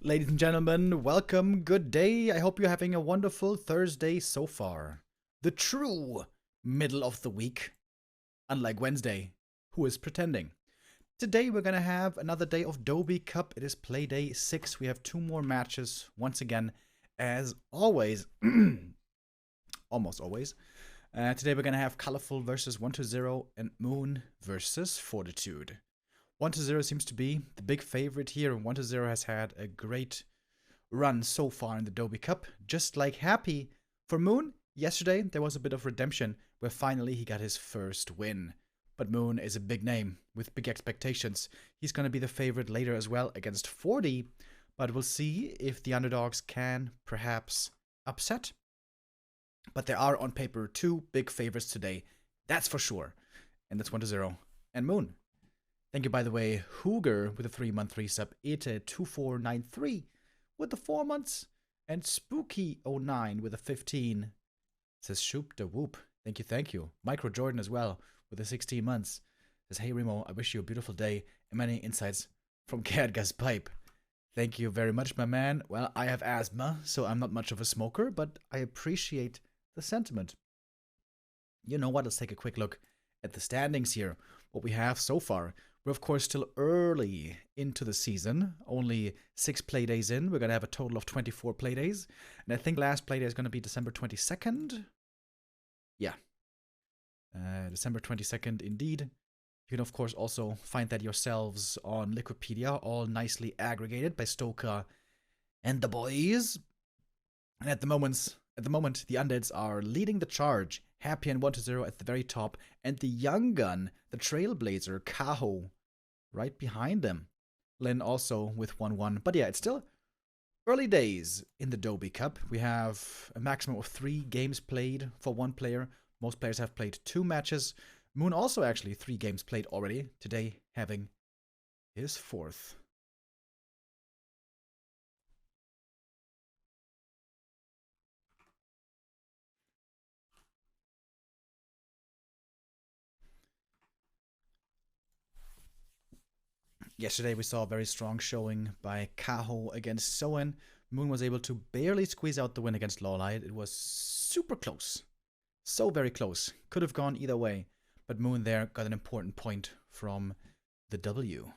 Ladies and gentlemen, welcome, good day. I hope you're having a wonderful Thursday so far. The true middle of the week, unlike Wednesday, who is pretending. Today we're gonna have another day of Doubi Cup. It is Playday 6. We have 2 more matches, once again, as always. Almost always. Today we're gonna have Colorful versus 120 and Moon versus Fortitude. 120 seems to be the big favorite here. 120 has had a great run so far in the Doubi Cup. Just like happy for Moon, yesterday there was a bit of redemption where finally he got his first win. But Moon is a big name with big expectations. He's going to be the favorite later as well against 40. But we'll see if the underdogs can perhaps upset. But there are on paper 2 big favorites today. That's for sure. And that's 120 and Moon. Thank you, by the way, Hooger with a 3-month resub, Eer0 with the 4 months, and Spooky09 with a 15. It says Shoop the Whoop. Thank you. Micro Jordan as well with the 16 months. Says, hey Remo, I wish you a beautiful day and many insights from Cadgas Pipe. Thank you very much, my man. Well, I have asthma, so I'm not much of a smoker, but I appreciate the sentiment. You know what? Let's take a quick look at the standings here. What we have so far. We're, of course, still early into the season. Only 6 play days in. We're going to have a total of 24 play days. And I think last play day is going to be December 22nd. Yeah. December 22nd, indeed. You can, of course, also find that yourselves on Liquipedia, all nicely aggregated by Stoker and the boys. And at the moment, the Undeads are leading the charge. Happy and 120 at the very top. And the young gun, the Trailblazer, Kaho, right behind them. Lin also with 1-1. But yeah, it's still early days in the Doubi Cup. We have a maximum of 3 games played for one player. Most players have played 2 matches. Moon also actually 3 games played already. Today having his 4th. Yesterday we saw a very strong showing by Kaho against Soen. Moon was able to barely squeeze out the win against Lawlight. It was super close. So very close. Could have gone either way. But Moon there got an important point from the W.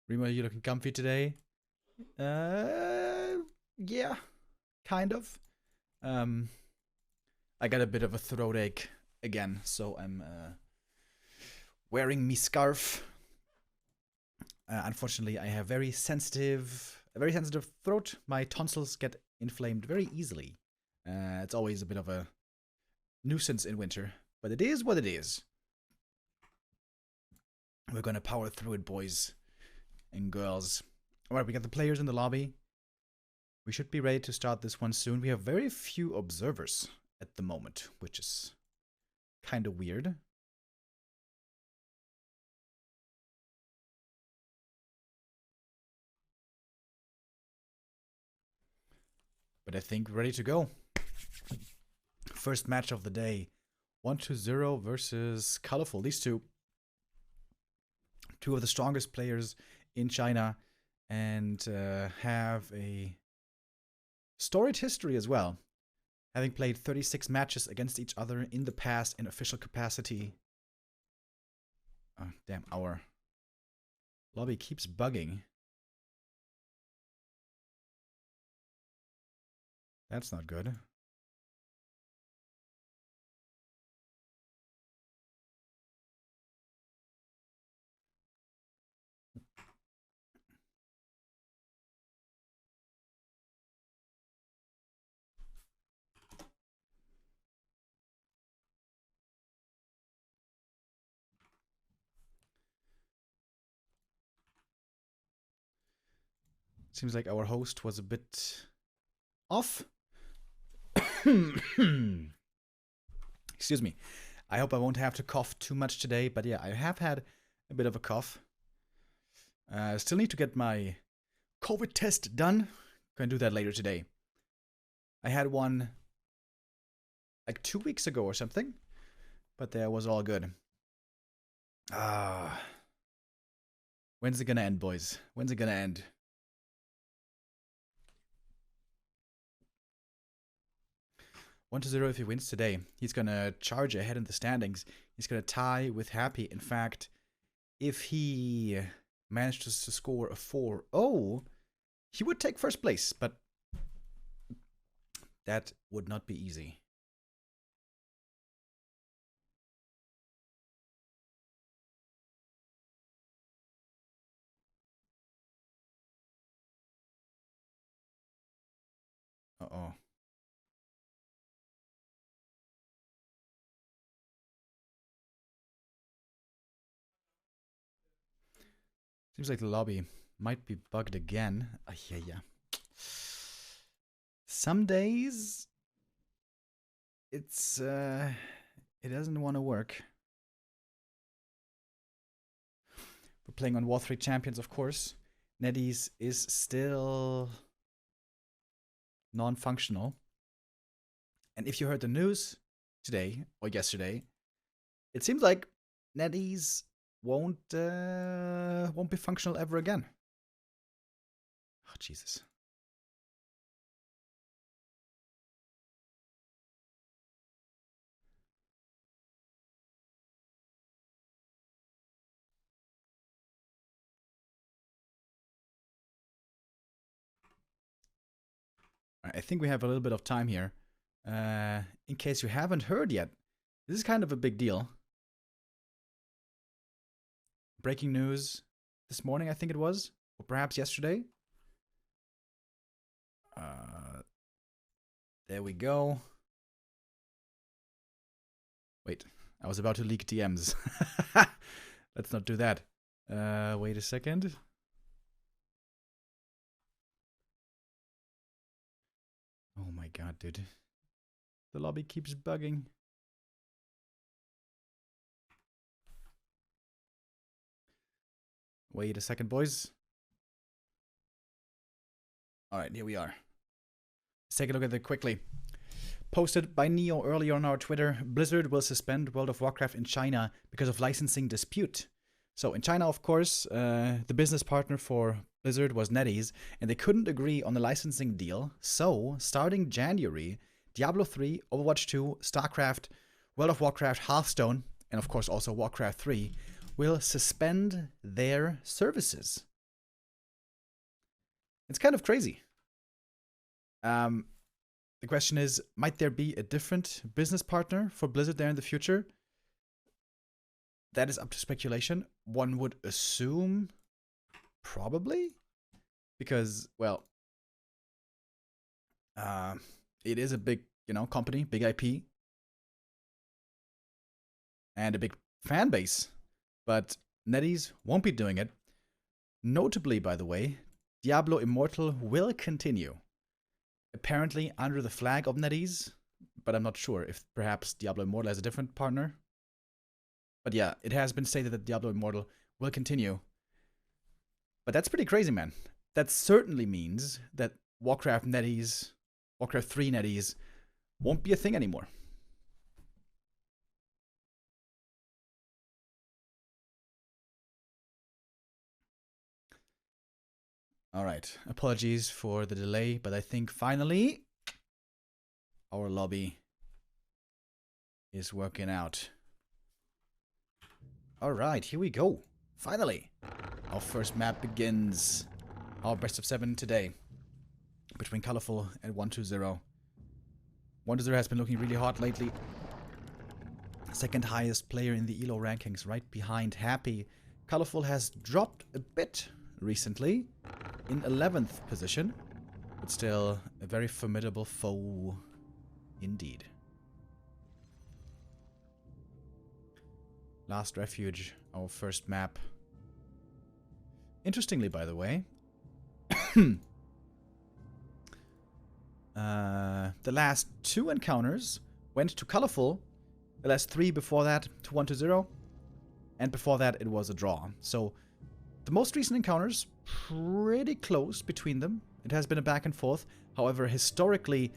Remo, you looking comfy today? Yeah. Kind of. I got a bit of a throat ache again, so I'm wearing me scarf. Unfortunately, I have a very sensitive throat. My tonsils get inflamed very easily. It's always a bit of a nuisance in winter, but it is what it is. We're gonna power through it, boys and girls. Alright, we got the players in the lobby. We should be ready to start this one soon. We have very few observers at the moment, which is kind of weird. But I think ready to go. First match of the day. 120 versus Colorful. These two of the strongest players in China and have a storied history as well. Having played 36 matches against each other in the past in official capacity. Oh, damn, our lobby keeps bugging. That's not good. Seems like our host was a bit off. Excuse me. I hope I won't have to cough too much today, but yeah, I have had a bit of a cough. Still need to get my COVID test done. Gonna do that later today. I had one like 2 weeks ago or something, but that was all good. Ah. When's it gonna end, boys? When's it gonna end? One to 0 if he wins today. He's gonna charge ahead in the standings. He's gonna tie with Happy. In fact, if he manages to score a 4-0, he would take first place, but that would not be easy. Uh-oh. Seems like the lobby might be bugged again. Yeah. Some days it's it doesn't want to work. We're playing on Warcraft Champions, of course. NetEase is still non-functional. And if you heard the news today or yesterday, it seems like NetEase won't be functional ever again. Oh, Jesus. I think we have a little bit of time here. In case you haven't heard yet, this is kind of a big deal. Breaking news this morning, I think it was, or perhaps yesterday. There we go. Wait, I was about to leak DMs. Let's not do that. Wait a second. Oh my god, dude. The lobby keeps bugging. Wait a second, boys. Alright, here we are. Let's take a look at it quickly. Posted by Neo earlier on our Twitter, Blizzard will suspend World of Warcraft in China because of licensing dispute. So in China, of course, the business partner for Blizzard was NetEase, and they couldn't agree on the licensing deal. So, starting January, Diablo 3, Overwatch 2, StarCraft, World of Warcraft, Hearthstone, and of course also Warcraft 3 will suspend their services. It's kind of crazy. The question is, might there be a different business partner for Blizzard there in the future? That is up to speculation. One would assume probably, because, well, it is a big, company, big IP, and a big fan base, but NetEase won't be doing it. Notably, by the way, Diablo Immortal will continue. Apparently under the flag of NetEase, but I'm not sure if perhaps Diablo Immortal has a different partner. But yeah, it has been stated that Diablo Immortal will continue. But that's pretty crazy, man. That certainly means that Warcraft 3 NetEase won't be a thing anymore. Alright, apologies for the delay, but I think finally our lobby is working out. Alright, here we go. Finally, our first map begins. Our best of 7 today between Colorful and 120. 120 has been looking really hot lately. Second highest player in the ELO rankings, right behind Happy. Colorful has dropped a bit recently, in 11th position, but still a very formidable foe indeed. Last Refuge, our first map. Interestingly, by the way, the last 2 encounters went to Colorful, the last 3 before that to 120, and before that it was a draw. So the most recent encounters, pretty close between them. It has been a back and forth. However, historically,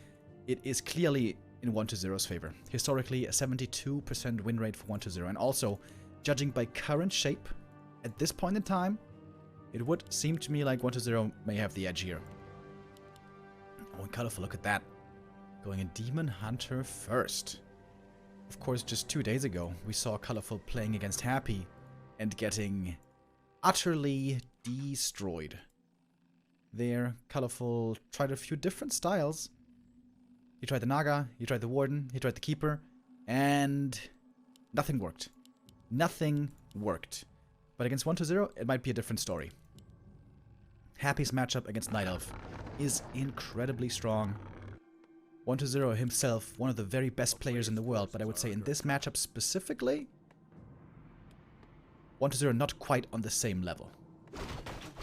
it is clearly in 120's favor. Historically, a 72% win rate for 120. And also, judging by current shape, at this point in time, it would seem to me like 1-0 may have the edge here. Oh, and colorful, look at that. Going in Demon Hunter first. Of course, just 2 days ago, we saw Colorful playing against Happy and getting utterly destroyed. There, Colorful tried a few different styles. He tried the Naga, he tried the Warden, he tried the Keeper, and nothing worked. Nothing worked. But against 1-0, it might be a different story. Happy's matchup against Night Elf is incredibly strong. 1-0 himself, one of the very best players in the world, but I would say in this matchup specifically, 1-0 not quite on the same level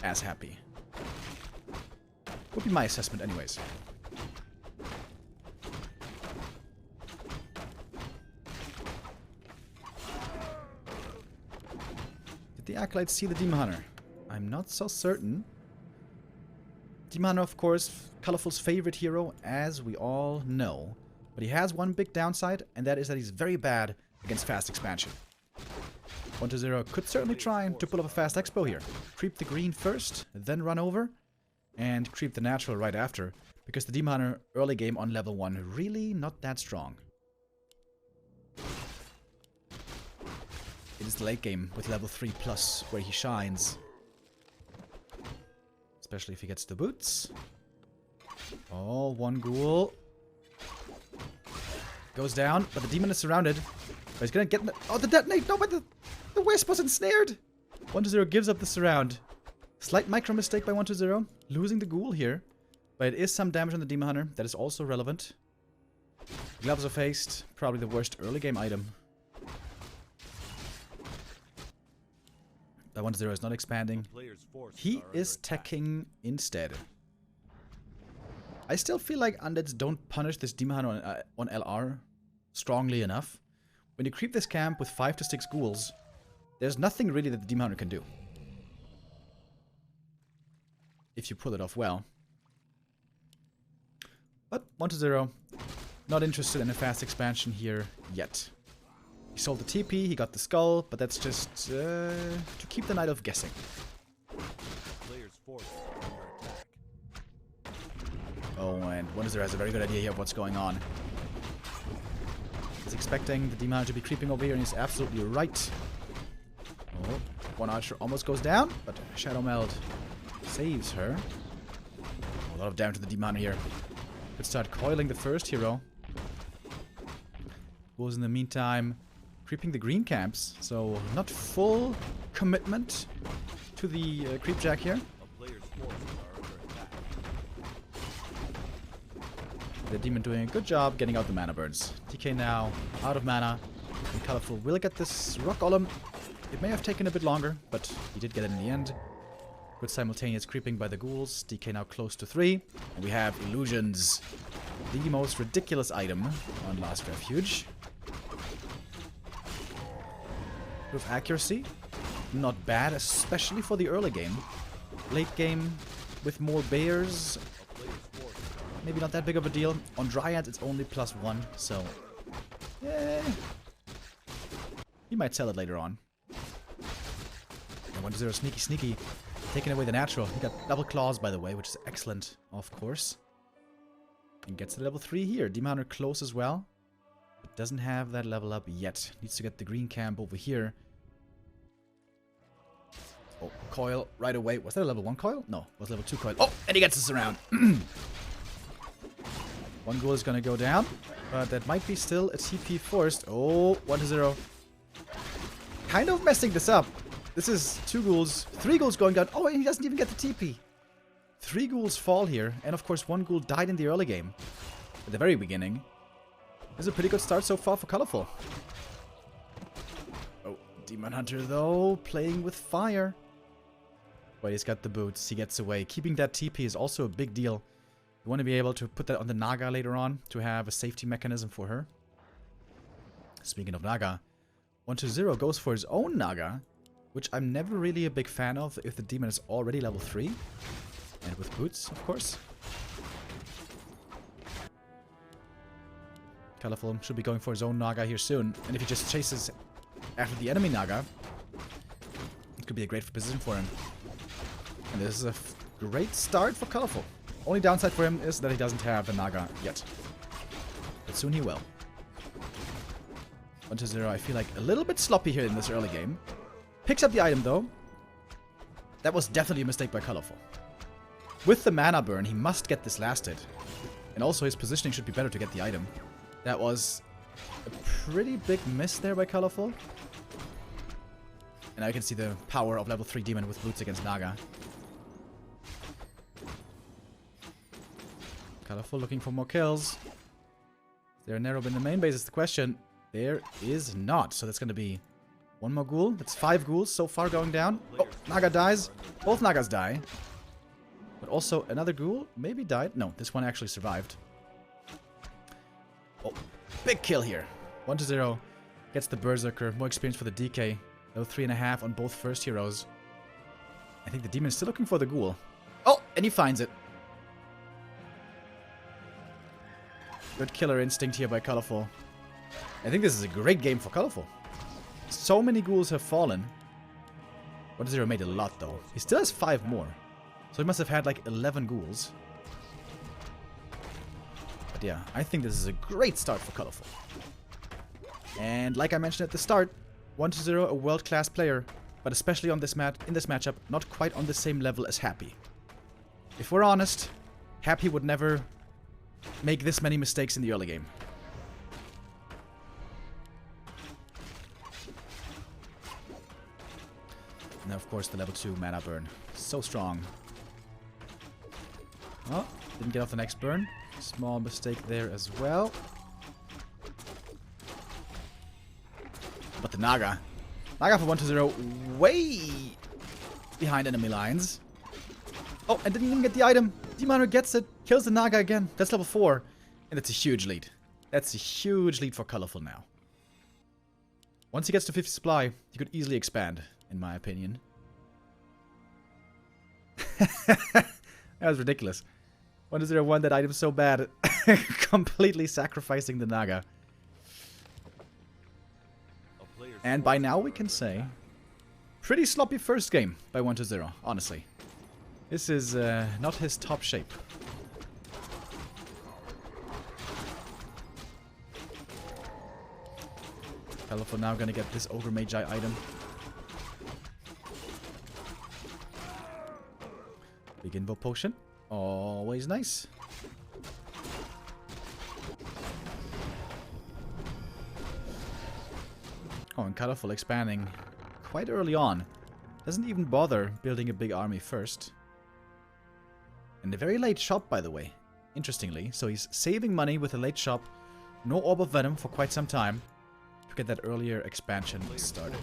as Happy. Would be my assessment anyways. Did the Acolytes see the Demon Hunter? I'm not so certain. Demon Hunter, of course, Colorful's favorite hero, as we all know. But he has one big downside, and that is that he's very bad against fast expansion. 1-0 could certainly try to pull up a fast expo here. Creep the green first, then run over, and creep the natural right after. Because the Demon Hunter early game on level 1 really not that strong. It is the late game with level 3 plus where he shines. Especially if he gets the boots. Oh, one ghoul. Goes down, but the demon is surrounded. But he's gonna get... Oh, the detonate! No, but the wisp was ensnared! 1-0 gives up the surround. Slight micro mistake by 1-0. Losing the ghoul here. But it is some damage on the Demon Hunter. That is also relevant. Gloves of Haste. Probably the worst early game item. That 1-0 is not expanding. He is teching instead. I still feel like undeads don't punish this Demon Hunter on LR strongly enough. When you creep this camp with 5 to 6 ghouls, there's nothing really that the Demon Hunter can do. If you pull it off well. But 1-0, not interested in a fast expansion here yet. He sold the TP, he got the skull, but that's just to keep the Night Elf guessing. Oh, and 1-0 has a very good idea here of what's going on. He's expecting the Demon Hunter to be creeping over here, and he's absolutely right. Oh, one archer almost goes down, but Shadow Meld saves her. Oh, a lot of damage to the Demon Hunter here. Could start coiling the first hero. Ghouls in the meantime creeping the green camps, so not full commitment to the creepjack here. The demon doing a good job getting out the mana burns. TK now out of mana, and Colorful will get this rock golem. It may have taken a bit longer, but he did get it in the end. Good simultaneous creeping by the ghouls. DK now close to 3, and we have illusions, the most ridiculous item on Last Refuge. With accuracy, not bad, especially for the early game. Late game, with more bears, maybe not that big of a deal. On Dryads, it's only +1, so... yeah. He might sell it later on. And 1-0 sneaky. Taking away the natural. He got double claws, by the way, which is excellent, of course. And gets to level 3 here. Demon Hunter close as well. But doesn't have that level up yet. Needs to get the green camp over here. Oh, coil right away. Was that a level 1 coil? No, it was level 2 coil. Oh, and he gets us around. One ghoul is gonna go down, but that might be still a TP forced. Oh, 1-0. Kind of messing this up. This is 2 ghouls, 3 ghouls going down. Oh, and he doesn't even get the TP. 3 ghouls fall here, and of course 1 ghoul died in the early game. At the very beginning. This is a pretty good start so far for Colorful. Oh, Demon Hunter though, playing with fire. But he's got the boots, he gets away. Keeping that TP is also a big deal. You want to be able to put that on the Naga later on, to have a safety mechanism for her. Speaking of Naga, 1-0 goes for his own Naga, which I'm never really a big fan of if the demon is already level 3. And with boots, of course. Colorful should be going for his own Naga here soon. And if he just chases after the enemy Naga. It could be a great position for him. And this is a great start for Colorful. Only downside for him is that he doesn't have a Naga yet. But soon he will. 1-0, I feel like a little bit sloppy here in this early game. Picks up the item though. That was definitely a mistake by Colorful. With the mana burn, he must get this last hit. And also his positioning should be better to get the item. That was a pretty big miss there by Colorful. And I can see the power of level 3 demon with boots against Naga. Colorful looking for more kills. Is there an arrow in the main base is the question. There is not. So that's going to be one more ghoul. That's 5 ghouls so far going down. Oh, Naga dies. Both Nagas die. But also another ghoul maybe died. No, this one actually survived. Oh, big kill here. 1-0. Gets the Berserker. More experience for the DK. Level 3.5 on both first heroes. I think the demon is still looking for the ghoul. Oh, and he finds it. Good killer instinct here by Colorful. I think this is a great game for Colorful. So many ghouls have fallen. 1-0 made a lot though. He still has 5 more. So he must have had like 11 ghouls. But yeah, I think this is a great start for Colorful. And like I mentioned at the start, 1-0 a world-class player, but especially on this in this matchup, not quite on the same level as Happy. If we're honest, Happy would never make this many mistakes in the early game. And then of course the level 2 mana burn. So strong. Oh, didn't get off the next burn. Small mistake there as well. But the Naga. Naga for 1-0 way behind enemy lines. Oh, and didn't even get the item. Demon Hunter gets it. Kills the Naga again. That's level 4. And that's a huge lead. That's a huge lead for Colorful now. Once he gets to 50 supply, he could easily expand, in my opinion. That was ridiculous. 1-0 won that item so bad. Completely sacrificing the Naga. And by now we can say, pretty sloppy first game by 1-0, honestly. This is not his top shape. Colorful now gonna get this Ogre Magi item. Big Invo Potion. Always nice. Oh, and Colorful expanding quite early on. Doesn't even bother building a big army first. And a very late shop, by the way. Interestingly. So he's saving money with a late shop. No Orb of Venom for quite some time. To get that earlier expansion started.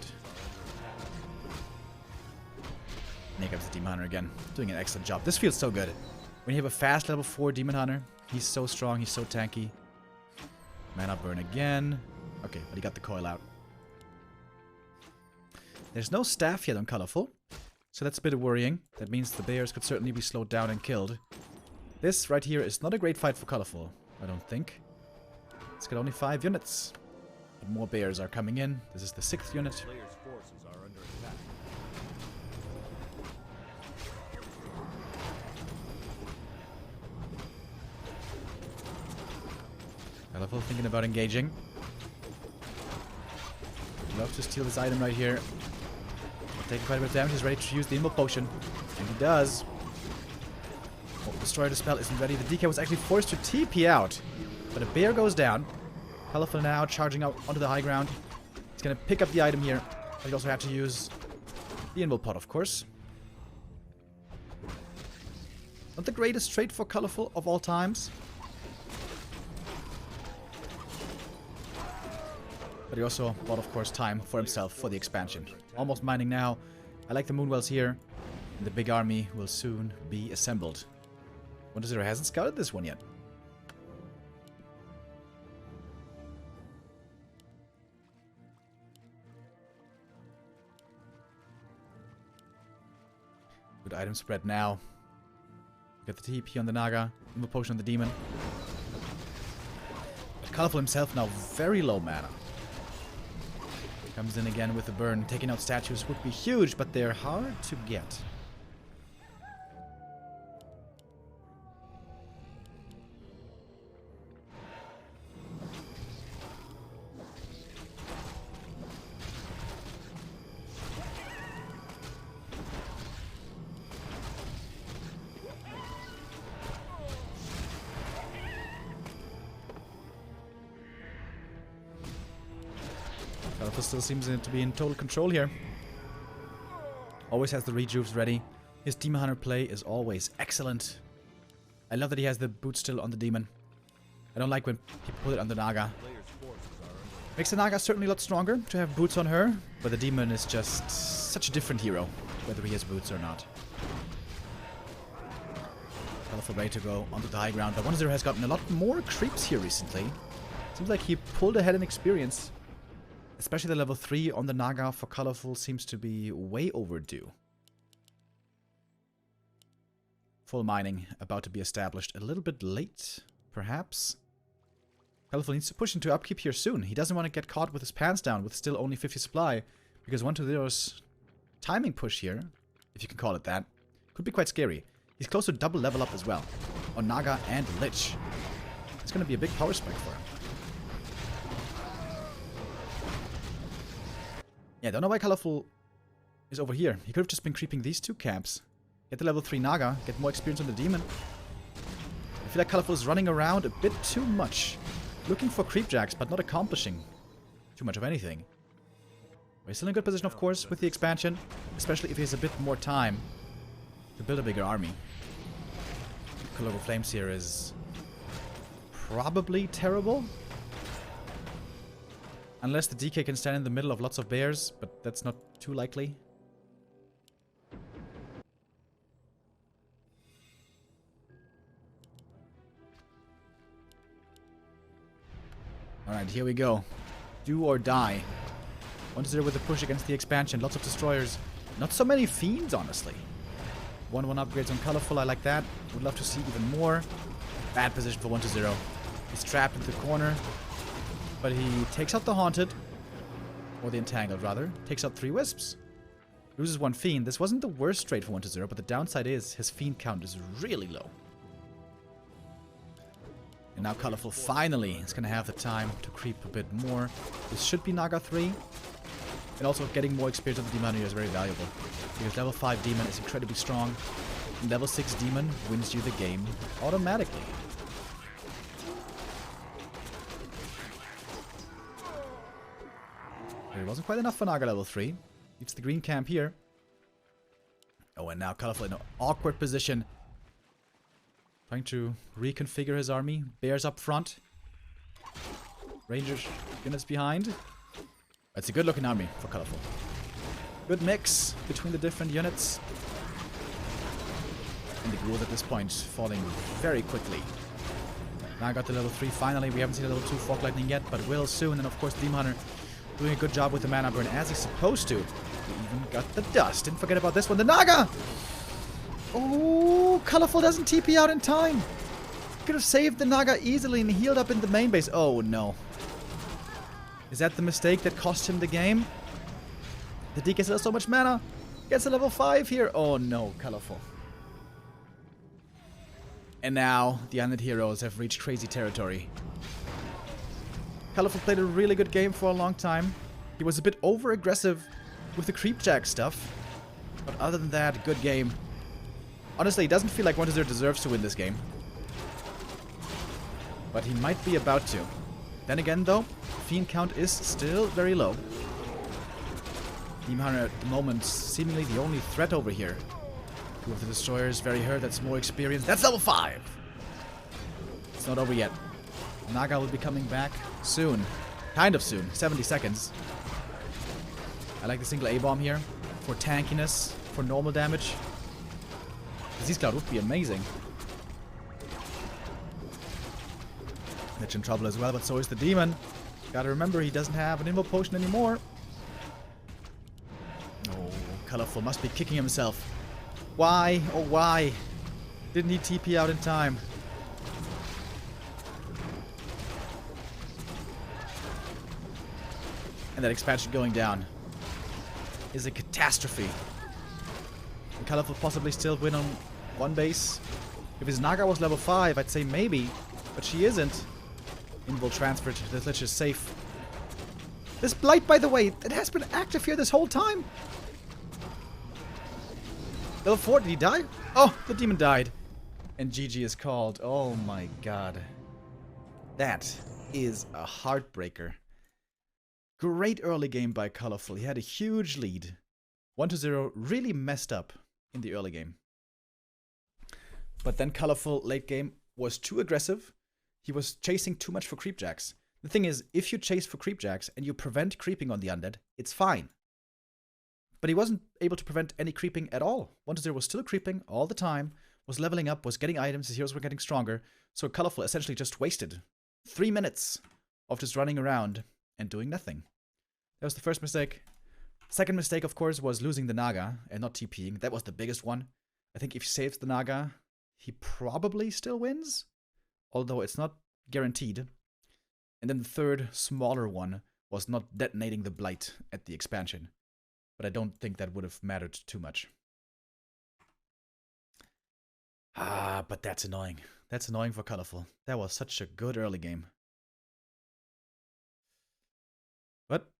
And here comes the Demon Hunter again. Doing an excellent job. This feels so good. When you have a fast level 4 Demon Hunter. He's so strong. He's so tanky. Mana burn again. Okay, but he got the coil out. There's no staff yet on Colorful, so that's a bit worrying. That means the bears could certainly be slowed down and killed. This right here is not a great fight for Colorful, I don't think. It's got only 5 units. But more bears are coming in. This is the 6th unit. Colorful thinking about engaging. Love to steal this item right here. Taking quite a bit of damage. He's ready to use the Invo Potion. And he does. Oh, Destroyer the spell isn't ready. The DK was actually forced to TP out. But a bear goes down. Colorful now charging out onto the high ground. He's going to pick up the item here. But he also have to use the Invo Pot, of course. Not the greatest trade for Colorful of all times. But he also bought, of course, time for himself for the expansion. Almost mining now. I like the Moonwells here. And the big army will soon be assembled. 1-0 hasn't scouted this one yet. Good item spread now. Get the TP on the Naga. Invo Potion on the Demon. But Colorful himself now very low mana. Comes in again with the burn. Taking out statues would be huge, but they're hard to get. Kalifel still seems to be in total control here. Always has the rejuves ready. His Demon Hunter play is always excellent. I love that he has the boot still on the demon. I don't like when people put it on the Naga. Makes the Naga certainly a lot stronger to have boots on her, but the demon is just such a different hero, whether he has boots or not. Kalifel ready to go onto the high ground, but 1-0 has gotten a lot more creeps here recently. Seems like he pulled ahead in experience. Especially the level 3 on the Naga for Kalifel seems to be way overdue. Full mining about to be established a little bit late, perhaps. Kalifel needs to push into upkeep here soon. He doesn't want to get caught with his pants down with still only 50 supply, because 1-0's timing push here, if you can call it that, could be quite scary. He's close to double level up as well, on Naga and Lich. It's going to be a big power spike for him. Yeah, don't know why Kalifel is over here. He could have just been creeping these two camps. Get the level 3 Naga, get more experience on the demon. I feel like Kalifel is running around a bit too much. Looking for creep jacks, but not accomplishing too much of anything. He's still in a good position, of course, with the expansion. Especially if he has a bit more time to build a bigger army. Colorful Flames here is probably terrible. Unless the DK can stand in the middle of lots of bears, but that's not too likely. Alright, here we go. Do or die. 1-0 with a push against the expansion. Lots of destroyers. Not so many fiends, honestly. 1-1 upgrades on Kalifel, I like that. Would love to see even more. Bad position for 1-0. He's trapped in the corner. But he takes out the Haunted. Or the Entangled, rather. Takes out 3 Wisps. Loses 1 Fiend. This wasn't the worst trade for 1-0, but the downside is his Fiend count is really low. And now Kalifel finally is going to have the time to creep a bit more. This should be Naga 3. And also getting more experience on the Demon here is very valuable. Because level 5 Demon is incredibly strong. And level 6 Demon wins you the game automatically. It wasn't quite enough for Naga level 3. Leaves the green camp here. Oh, and now Kalifel in an awkward position. Trying to reconfigure his army. Bears up front. Rangers units behind. It's a good looking army for Kalifel. Good mix between the different units. And the ghouls at this point falling very quickly. Now I got the level 3 finally. We haven't seen a level 2 Fog Lightning yet, but will soon. And of course Demon Hunter doing a good job with the mana burn as he's supposed to. He even got the dust. Didn't forget about this one. The Naga! Oh, Kalifel doesn't TP out in time. Could have saved the Naga easily and healed up in the main base. Oh no. Is that the mistake that cost him the game? The DK still has so much mana. Gets a level 5 here. Oh no, Kalifel. And now the undead heroes have reached crazy territory. Kalifel played a really good game for a long time. He was a bit over-aggressive with the creepjack stuff. But other than that, good game. Honestly, it doesn't feel like 1-0 deserves to win this game. But he might be about to. Then again, though, Fiend count is still very low. Demon Hunter at the moment seemingly the only threat over here. 2 of the destroyers, very hurt, that's more experience. That's level 5! It's not over yet. Naga will be coming back soon. Kind of soon. 70 seconds. I like the single A-bomb here. For tankiness. For normal damage. Disease Cloud would be amazing. Lich in trouble as well, but so is the demon. Gotta remember, he doesn't have an Invo Potion anymore. Oh, Kalifel must be kicking himself. Why? Oh, why? Didn't he TP out in time? And that expansion going down is a catastrophe. Can Colorful possibly still win on one base? If his Naga was level 5, I'd say maybe. But she isn't. Invul transferred. The Lich is safe. This Blight, by the way, it has been active here this whole time. Level 4, did he die? Oh, the demon died. And GG is called. Oh my god. That is a heartbreaker. Great early game by Colorful. He had a huge lead. 1-0 really messed up in the early game. But then Colorful late game was too aggressive. He was chasing too much for creepjacks. The thing is, if you chase for creepjacks and you prevent creeping on the undead, it's fine. But he wasn't able to prevent any creeping at all. 1-0 was still creeping all the time, was leveling up, was getting items, his heroes were getting stronger. So Colorful essentially just wasted 3 minutes of just running around and doing nothing. That was the first mistake. Second mistake, of course, was losing the Naga and not TPing. That was the biggest one. I think if he saves the Naga, he probably still wins, although it's not guaranteed. And then the third, smaller one, was not detonating the Blight at the expansion. But I don't think that would have mattered too much. Ah, but that's annoying. That's annoying for Colorful. That was such a good early game. But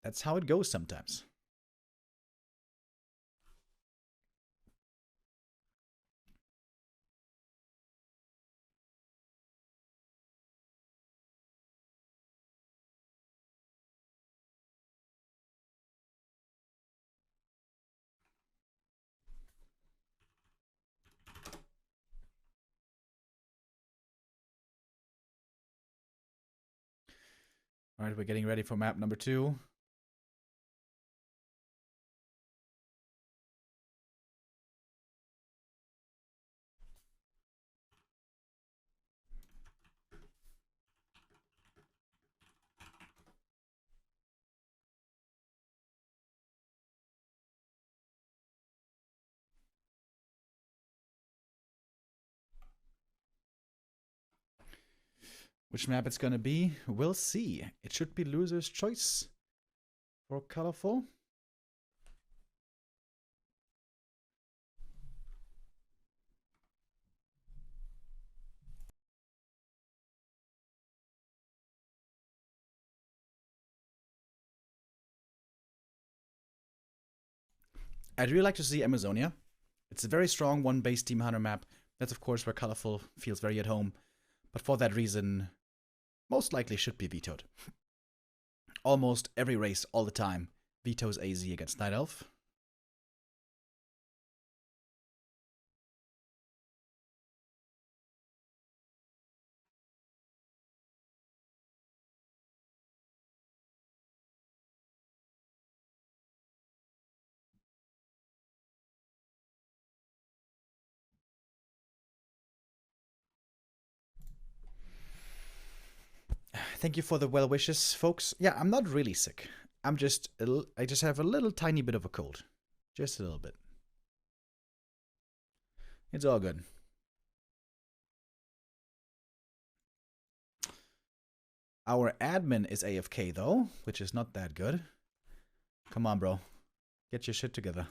that's how it goes sometimes. Alright, we're getting ready for map number 2. Which map it's gonna be, we'll see. It should be loser's choice for Colorful. I'd really like to see Amazonia. It's a very strong one-base Team Hunter map. That's of course where Colorful feels very at home. But for that reason, most likely should be vetoed. Almost every race, all the time, vetoes AZ against Night Elf. Thank you for the well wishes, folks. Yeah, I'm not really sick. I just have a little tiny bit of a cold. Just a little bit. It's all good. Our admin is AFK though, which is not that good. Come on, bro. Get your shit together.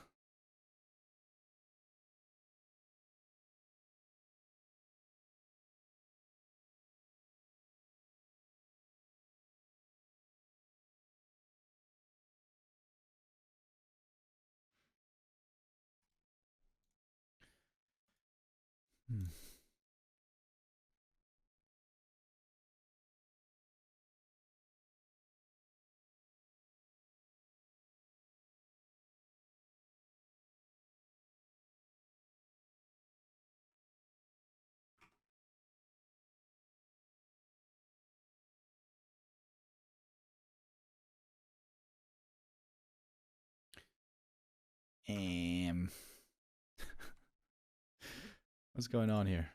Hmm. What's going on here?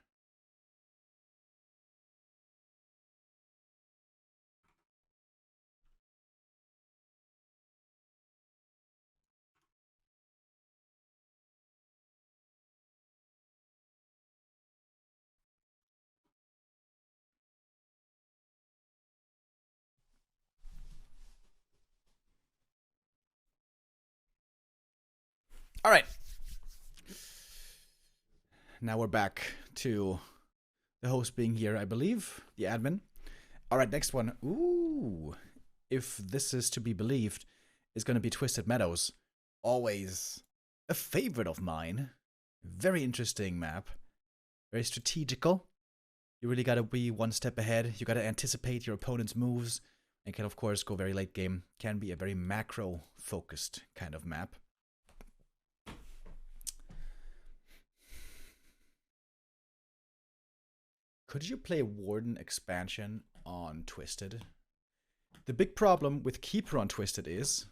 Alright. Now we're back to the host being here, I believe. The admin. Alright, next one. Ooh. If this is to be believed, is going to be Twisted Meadows. Always a favorite of mine. Very interesting map. Very strategical. You really gotta be one step ahead. You gotta anticipate your opponent's moves. And can, of course, go very late game. Can be a very macro-focused kind of map. Could you play Warden expansion on Twisted? The big problem with Keeper on Twisted is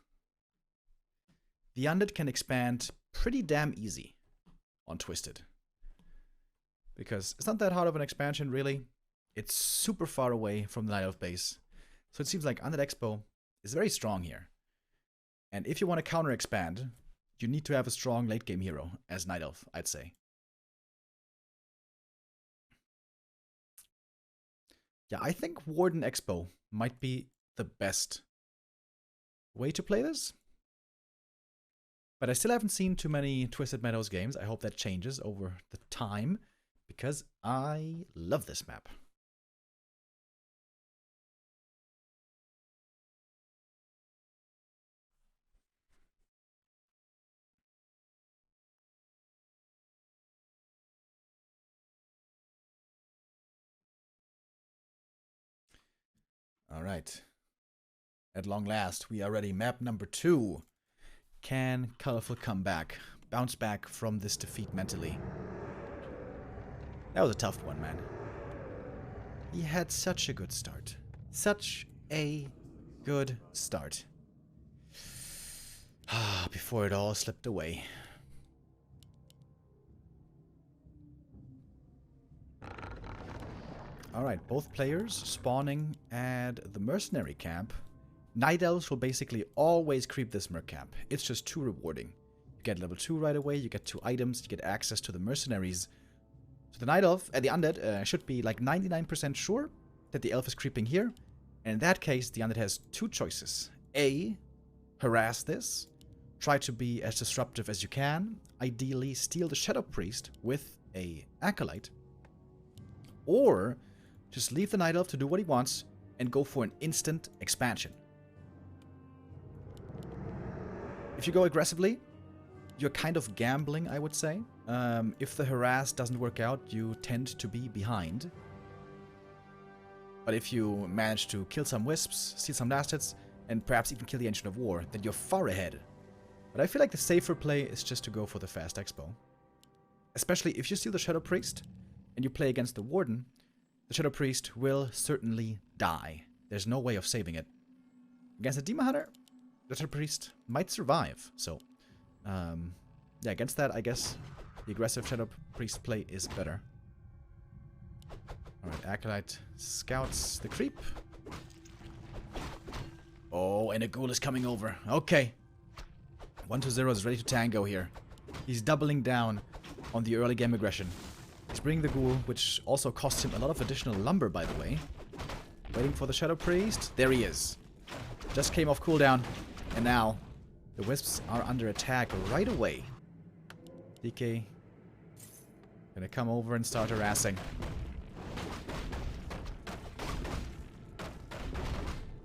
the Undead can expand pretty damn easy on Twisted. Because it's not that hard of an expansion, really. It's super far away from the Night Elf base. So it seems like Undead Expo is very strong here. And if you want to counter expand, you need to have a strong late game hero as Night Elf, I'd say. Yeah, I think Warden Expo might be the best way to play this. But I still haven't seen too many Twisted Meadows games. I hope that changes over the time, because I love this map. All right. At long last, we are ready. Map number 2. Can Colorful come back? Bounce back from this defeat mentally? That was a tough one, man. He had such a good start. Such a good start. Before it all slipped away. Alright, both players spawning at the mercenary camp. Night Elves will basically always creep this merc camp. It's just too rewarding. You get level 2 right away, you get 2 items, you get access to the mercenaries. So the Night Elf, the Undead, should be like 99% sure that the Elf is creeping here. And in that case, the Undead has 2 choices. A, harass this. Try to be as disruptive as you can. Ideally, steal the Shadow Priest with a Acolyte. Or just leave the Night Elf to do what he wants and go for an instant expansion. If you go aggressively, you're kind of gambling, I would say. If the harass doesn't work out, you tend to be behind. But if you manage to kill some wisps, steal some last hits, and perhaps even kill the Ancient of War, then you're far ahead. But I feel like the safer play is just to go for the fast expo. Especially if you steal the Shadow Priest and you play against the Warden, the Shadow Priest will certainly die. There's no way of saving it. Against a Demon Hunter, the Shadow Priest might survive. So, yeah, against that, I guess the aggressive Shadow Priest play is better. Alright, Acolyte scouts the creep. Oh, and a ghoul is coming over. Okay. 1-0 is ready to tango here. He's doubling down on the early game aggression. He's bringing the ghoul, which also costs him a lot of additional lumber, by the way. Waiting for the Shadow Priest. There he is. Just came off cooldown. And now, the Wisps are under attack right away. DK gonna come over and start harassing.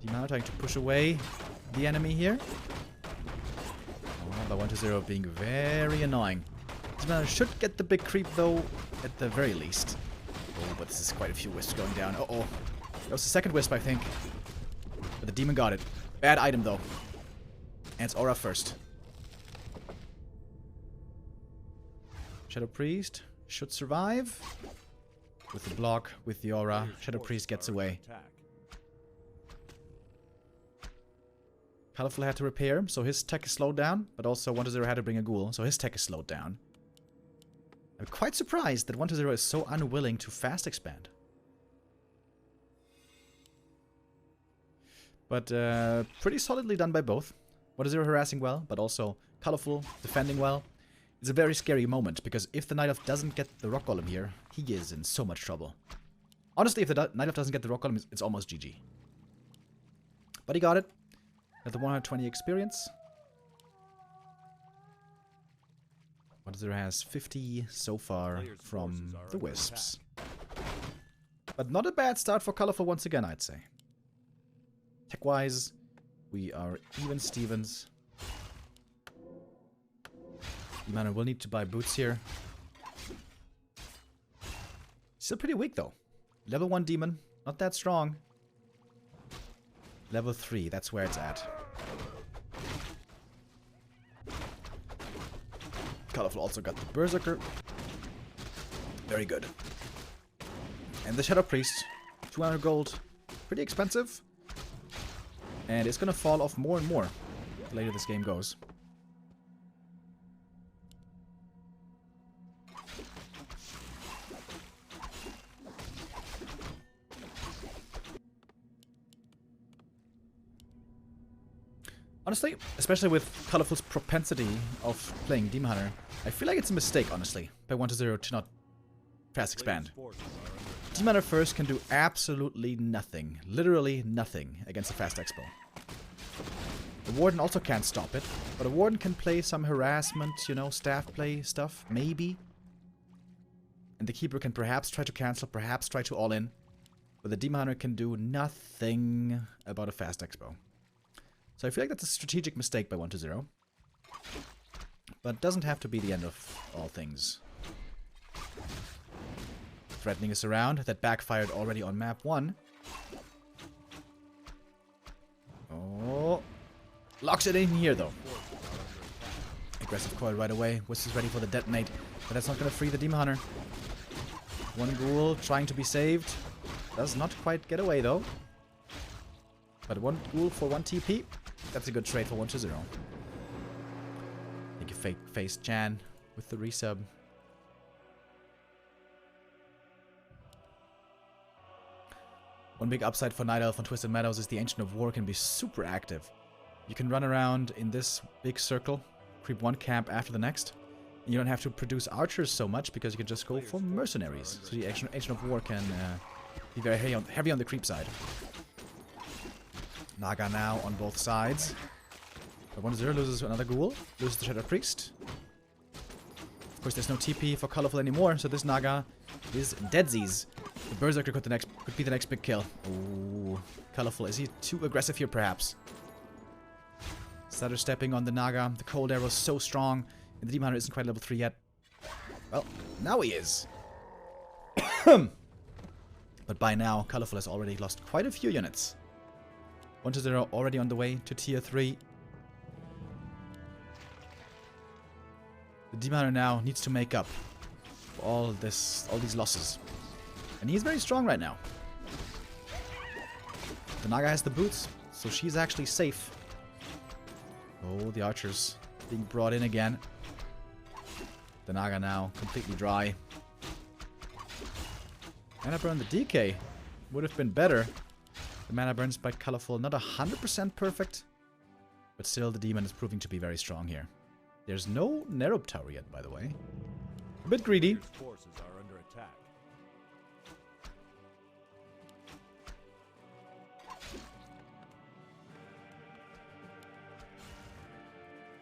Demon trying to push away the enemy here. Oh, the 1-0 being very annoying. Demon should get the big creep though, at the very least. Oh, but this is quite a few wisps going down. Uh-oh. That was the second wisp, I think. But the demon got it. Bad item though. And it's Aura first. Shadow Priest should survive. With the block, with the Aura, Shadow Priest gets away. Colorful had to repair, so his tech is slowed down, but also 1-0 had to bring a ghoul, so his tech is slowed down. I'm quite surprised that 1-0 is so unwilling to fast expand. But pretty solidly done by both. 1-0 harassing well, but also Colorful defending well. It's a very scary moment, because if the Night Elf doesn't get the Rock Golem here, he is in so much trouble. Honestly, if the Night Elf doesn't get the Rock Golem, it's almost GG. But he got it. Got the 120 experience. 1-0 has 50 so far from the Wisps. But not a bad start for Colorful once again, I'd say. Tech-wise, we are even Stevens. Man, we'll need to buy boots here. Still pretty weak though. Level 1 demon, not that strong. Level 3, that's where it's at. Colorful also got the Berserker. Very good. And the Shadow Priest, 200 gold. Pretty expensive. And it's gonna fall off more and more the later this game goes. Honestly, especially with Colorful's propensity of playing Demon Hunter, I feel like it's a mistake, honestly, by 1-0 to not fast expand. Demon Hunter first can do absolutely nothing, literally nothing, against a fast expo. The Warden also can't stop it, but a Warden can play some harassment, you know, staff play stuff, maybe. And the Keeper can perhaps try to cancel, perhaps try to all-in, but the Demon Hunter can do nothing about a fast expo. So I feel like that's a strategic mistake by 1-0. But it doesn't have to be the end of all things. Threatening us around. That backfired already on map 1. Oh. Locks it in here, though. Aggressive coil right away. Wisp is ready for the detonate. But that's not going to free the Demon Hunter. One ghoul trying to be saved. Does not quite get away, though. But one ghoul for 1 TP. That's a good trade for 1-0. Thank you, Face Chan, with the resub. One big upside for Night Elf on Twisted Meadows is the Ancient of War can be super active. You can run around in this big circle, creep one camp after the next. And you don't have to produce archers so much because you can just go for mercenaries. So the Ancient of War can be very heavy on the creep side. Naga now on both sides. But 1-0 loses another ghoul. Loses the Shadow Priest. Of course, there's no TP for Colorful anymore, so this Naga is deadsies. The Berserker could be the next big kill. Ooh, Colorful. Is he too aggressive here, perhaps? Stutter stepping on the Naga. The Cold Arrow is so strong. And the Demon Hunter isn't quite level 3 yet. Well, now he is. But by now, Colorful has already lost quite a few units. 1-0 already on the way to tier 3. The Demon Hunter now needs to make up for all these losses. And he's very strong right now. The Naga has the boots, so she's actually safe. Oh, the archers being brought in again. The Naga now completely dry. Mana burn the DK would have been better. The mana burns by Colorful, not 100% perfect, but still the demon is proving to be very strong here. There's no Nerub Tower yet, by the way. A bit greedy. Forces are under attack.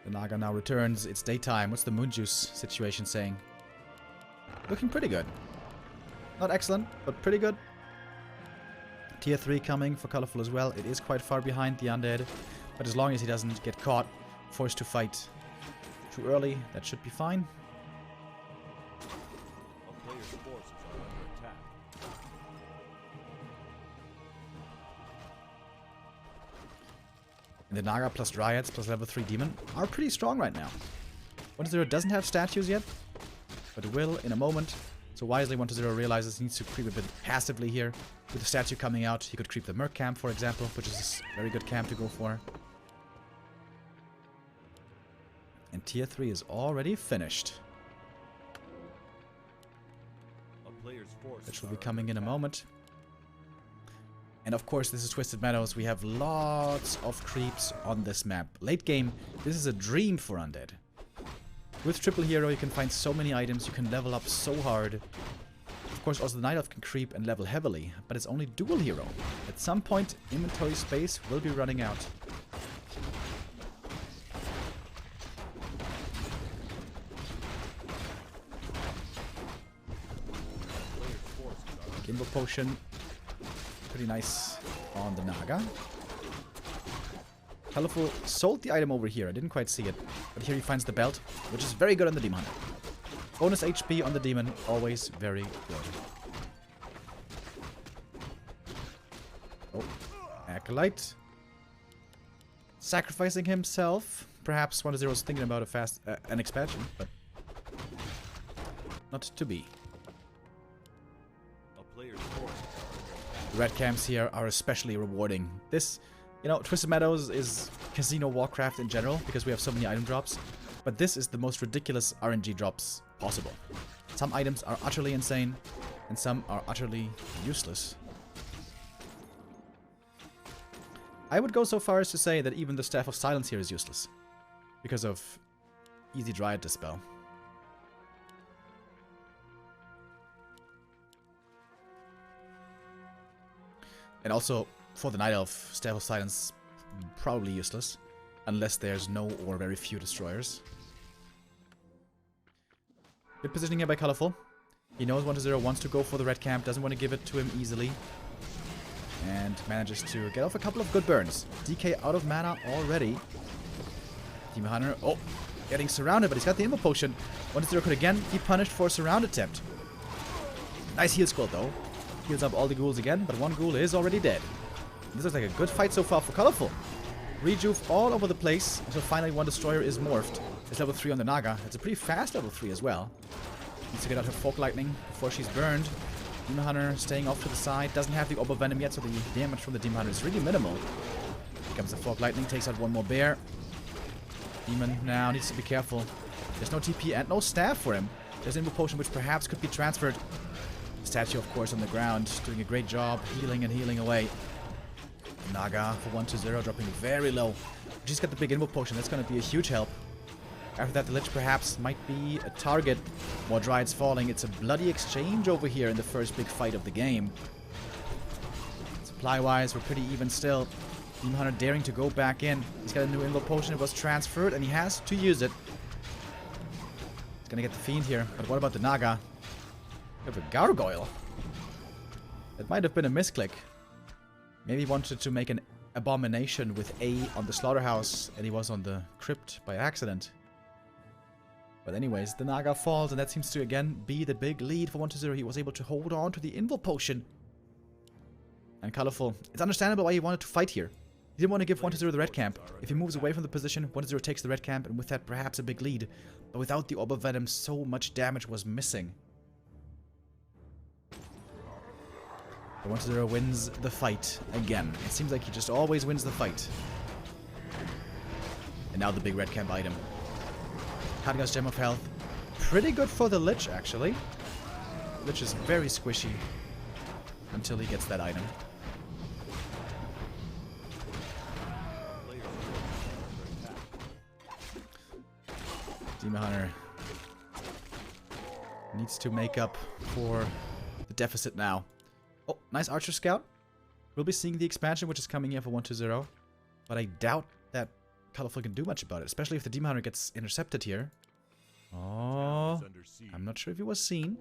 The Naga now returns. It's daytime. What's the Moon Juice situation saying? Looking pretty good. Not excellent, but pretty good. Tier 3 coming for Colorful as well. It is quite far behind the Undead, but as long as he doesn't get caught, forced to fight too early, that should be fine. A player's forces are under attack. And the Naga plus Dryads plus level 3 Demon are pretty strong right now. 1-0 doesn't have statues yet, but will in a moment. So wisely 1-0 realizes he needs to creep a bit passively here. With the statue coming out, he could creep the Merc camp, for example, which is a very good camp to go for. And tier 3 is already finished. That should be coming in a moment. And of course, this is Twisted Meadows. We have lots of creeps on this map. Late game, this is a dream for Undead. With Triple Hero, you can find so many items, you can level up so hard. Of course, also the Night Elf can creep and level heavily, but it's only Dual Hero. At some point, inventory space will be running out. Invo potion. Pretty nice on the Naga. Colorful sold the item over here. I didn't quite see it. But here he finds the belt, which is very good on the Demon Hunter. Bonus HP on the Demon, always very good. Oh, Acolyte. Sacrificing himself. Perhaps 1-0 was thinking about an expansion, but not to be. A player's forces The red camps here are especially rewarding. This, you know, Twisted Meadows is Casino Warcraft in general because we have so many item drops, but this is the most ridiculous RNG drops possible. Some items are utterly insane, and some are utterly useless. I would go so far as to say that even the Staff of Silence here is useless because of easy Dryad Dispel. And also, for the Night Elf, Staff of Silence probably useless, unless there's no or very few destroyers. Good positioning here by Colorful. He knows 1-0 wants to go for the red camp, doesn't want to give it to him easily. And manages to get off a couple of good burns. DK out of mana already. Demon Hunter, oh, getting surrounded, but he's got the Invo Potion. 1-0 could again be punished for a surround attempt. Nice heal scroll though. Heals up all the ghouls again, but one ghoul is already dead. This looks like a good fight so far for Colorful. Rejuve all over the place until finally one destroyer is morphed. It's level 3 on the Naga. It's a pretty fast level 3 as well. Needs to get out her Fork Lightning before she's burned. Demon Hunter staying off to the side. Doesn't have the Orb of Venom yet, so the damage from the Demon Hunter is really minimal. Here comes the Fork Lightning, takes out one more bear. Demon now needs to be careful. There's no TP and no staff for him. There's an Invo Potion which perhaps could be transferred. Statue, of course, on the ground, doing a great job, healing and healing away. Naga for 1-0, dropping very low. She's got the big Invo Potion, that's going to be a huge help. After that, the Lich perhaps might be a target. More Dryads falling. It's a bloody exchange over here in the first big fight of the game. Supply-wise, we're pretty even still. Demon Hunter daring to go back in. He's got a new Invo Potion, it was transferred, and he has to use it. He's going to get the Fiend here, but what about the Naga? We have a Gargoyle. That might have been a misclick. Maybe he wanted to make an abomination with A on the Slaughterhouse, and he was on the Crypt by accident. But anyways, the Naga falls, and that seems to again be the big lead for 1-0. He was able to hold on to the Invo Potion. And Colorful. It's understandable why he wanted to fight here. He didn't want to give 1-0 the red camp. If he moves away from the position, 1-0 takes the red camp, and with that perhaps a big lead. But without the Orb of Venom, so much damage was missing. 1-0 wins the fight again. It seems like he just always wins the fight. And now the big red camp item. Khadgar's Gem of Health. Pretty good for the Lich, actually. Lich is very squishy until he gets that item. Demon Hunter needs to make up for the deficit now. Oh, nice Archer Scout. We'll be seeing the expansion, which is coming here for 1-0. But I doubt that Colorful can do much about it, especially if the Demon Hunter gets intercepted here. Oh, I'm not sure if he was seen.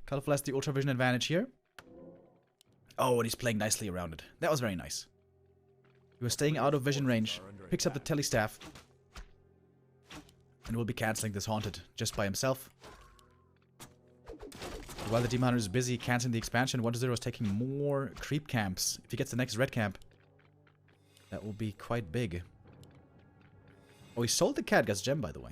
Colorful has the Ultra Vision advantage here. Oh, and he's playing nicely around it. That was very nice. He was staying out of vision range, picks up the Telestaff, and will be canceling this Haunted just by himself. While the Demon Hunter is busy canceling the expansion, 1-0 is taking more creep camps. If he gets the next red camp, that will be quite big. Oh, he sold the Khadgar's Gem, by the way.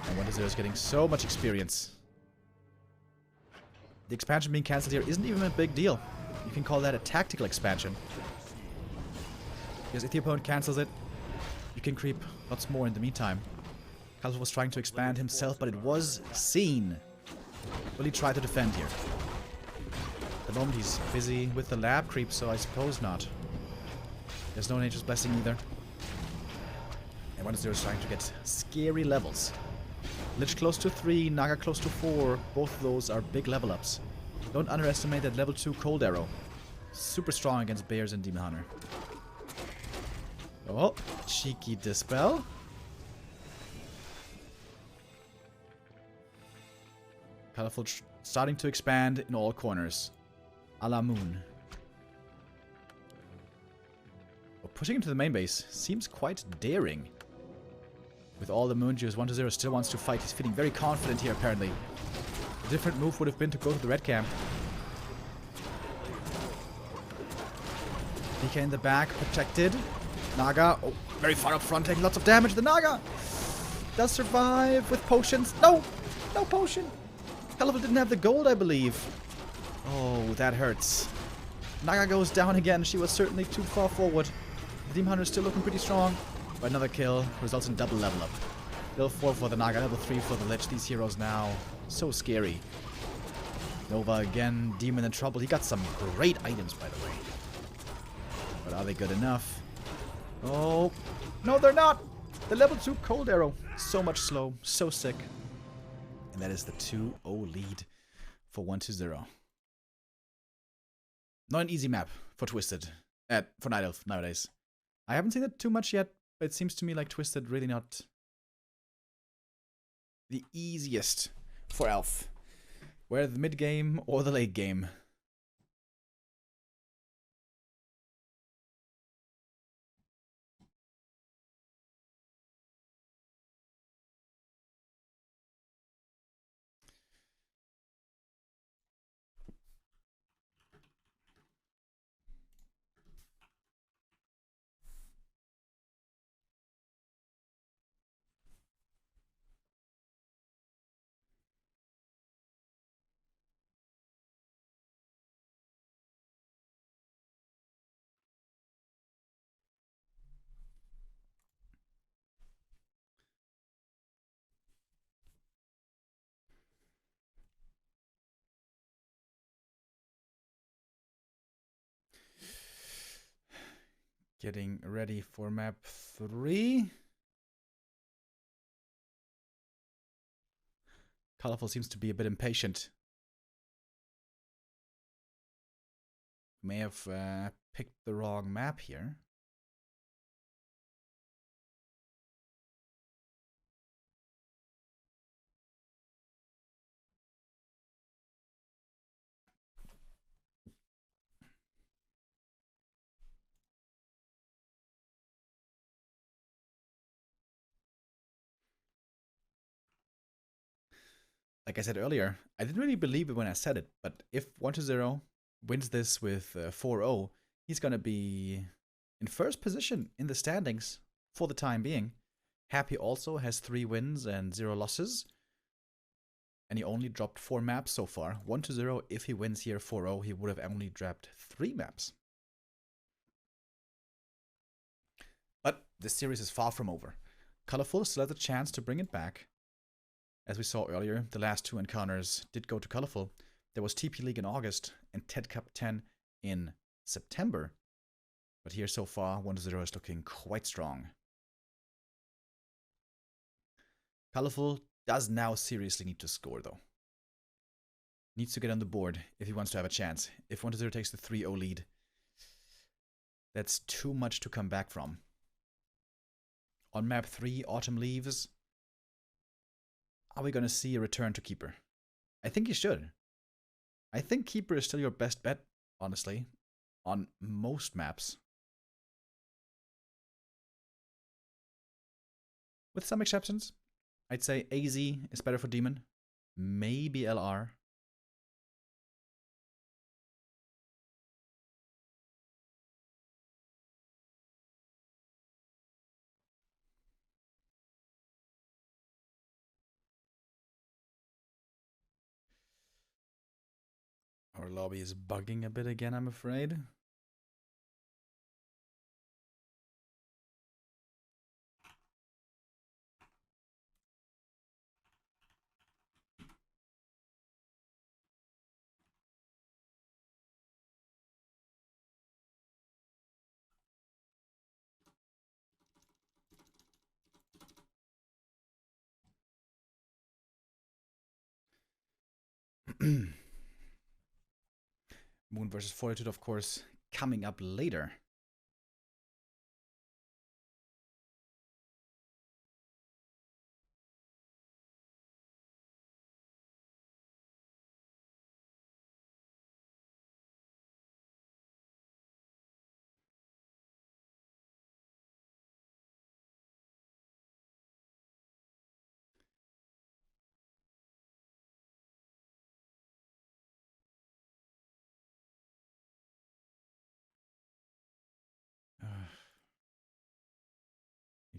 And 1-0 is getting so much experience. The expansion being cancelled here isn't even a big deal. You can call that a tactical expansion. Because if the opponent cancels it, you can creep lots more in the meantime. Colorful was trying to expand himself, but it was seen. Will he try to defend here? At the moment he's busy with the lab creep, so I suppose not. There's no Nature's Blessing either. And 1-0 is trying to get scary levels. Lich close to 3, Naga close to 4. Both of those are big level ups. Don't underestimate that level 2 Cold Arrow. Super strong against Bears and Demon Hunter. Oh, cheeky Dispel. Colorful starting to expand in all corners. A la Moon. Well, pushing into the main base seems quite daring. With all the Moon Juice, 1-0 still wants to fight. He's feeling very confident here, apparently. A different move would have been to go to the red camp. DK in the back, protected. Naga, oh, very far up front, taking lots of damage. The Naga does survive with potions. No! No potion! Colorful didn't have the gold, I believe. Oh, that hurts. Naga goes down again. She was certainly too far forward. The Demon Hunter is still looking pretty strong. But another kill results in double level up. Level 4 for the Naga, level 3 for the Lich. These heroes now, so scary. Nova again, Demon in trouble. He got some great items, by the way. But are they good enough? Oh, no, they're not. The level 2 Cold Arrow. So much slow, so sick. And that is the 2-0 lead for 1-0. Not an easy map for Twisted. For Night Elf nowadays. I haven't seen it too much yet, but it seems to me like Twisted really not the easiest for Elf. Whether the mid game or the late game. Getting ready for map 3. Colorful seems to be a bit impatient. May have picked the wrong map here. Like I said earlier, I didn't really believe it when I said it, but if 1-0 wins this with 4-0, he's going to be in first position in the standings for the time being. Happy also has 3 wins and 0 losses. And he only dropped 4 maps so far. 1-0, if he wins here 4-0, he would have only dropped 3 maps. But this series is far from over. Colorful still has a chance to bring it back. As we saw earlier, the last 2 encounters did go to Colorful. There was TP League in August and TED Cup 10 in September. But here so far, 1-0 is looking quite strong. Colorful does now seriously need to score, though. Needs to get on the board if he wants to have a chance. If 1-0 takes the 3-0 lead, that's too much to come back from. On map 3, Autumn Leaves. Are we going to see a return to Keeper? I think you should. I think Keeper is still your best bet, honestly, on most maps. With some exceptions. I'd say AZ is better for Demon. Maybe LR. Our lobby is bugging a bit again, I'm afraid. Moon versus Fortitude, of course, coming up later.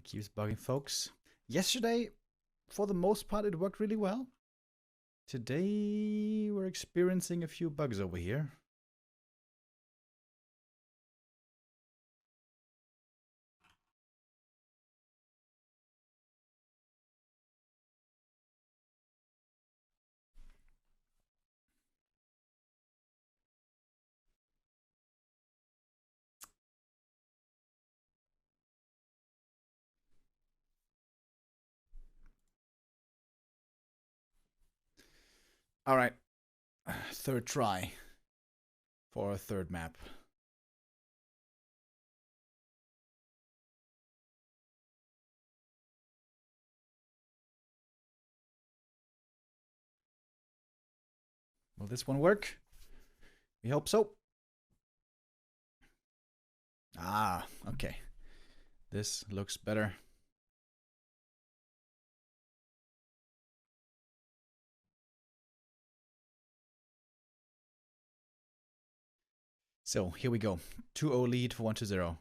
It keeps bugging, folks. Yesterday, for the most part, it worked really well. Today, we're experiencing a few bugs over here. All right, third try for a third map. Will this one work? We hope so. Ah, okay. This looks better. So here we go. 2-0 lead for 1-0.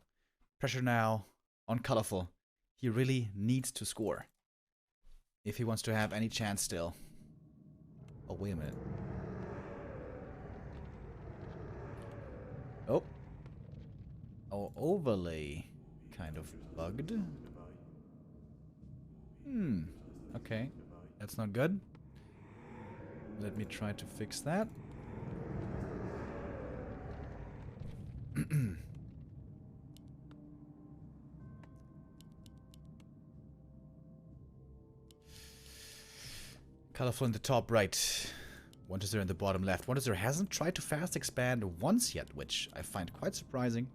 Pressure now on Colorful. He really needs to score if he wants to have any chance still. Oh, wait a minute. Oh. Oh, overlay kind of bugged. Okay. That's not good. Let me try to fix that. Colorful in the top right. 1-0 in the bottom left. 1-0 hasn't tried to fast expand once yet, which I find quite surprising.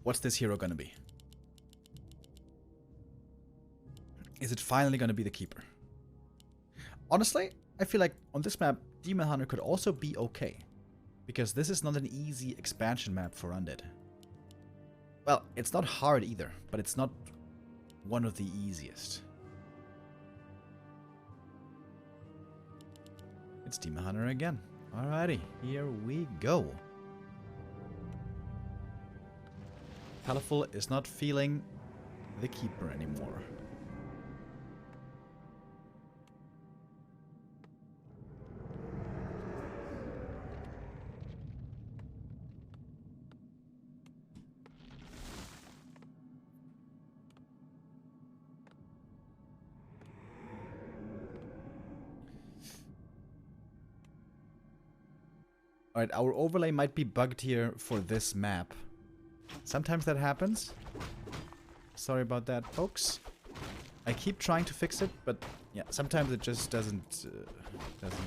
What's this hero gonna be? Is it finally gonna be the keeper? Honestly, I feel like on this map, Demon Hunter could also be okay. Because this is not an easy expansion map for Undead. Well, it's not hard either, but it's not one of the easiest. It's Demon Hunter again. Alrighty, here we go. Colorful is not feeling the keeper anymore. Alright, our overlay might be bugged here for this map. Sometimes that happens. Sorry about that, folks. I keep trying to fix it, but yeah, sometimes it just doesn't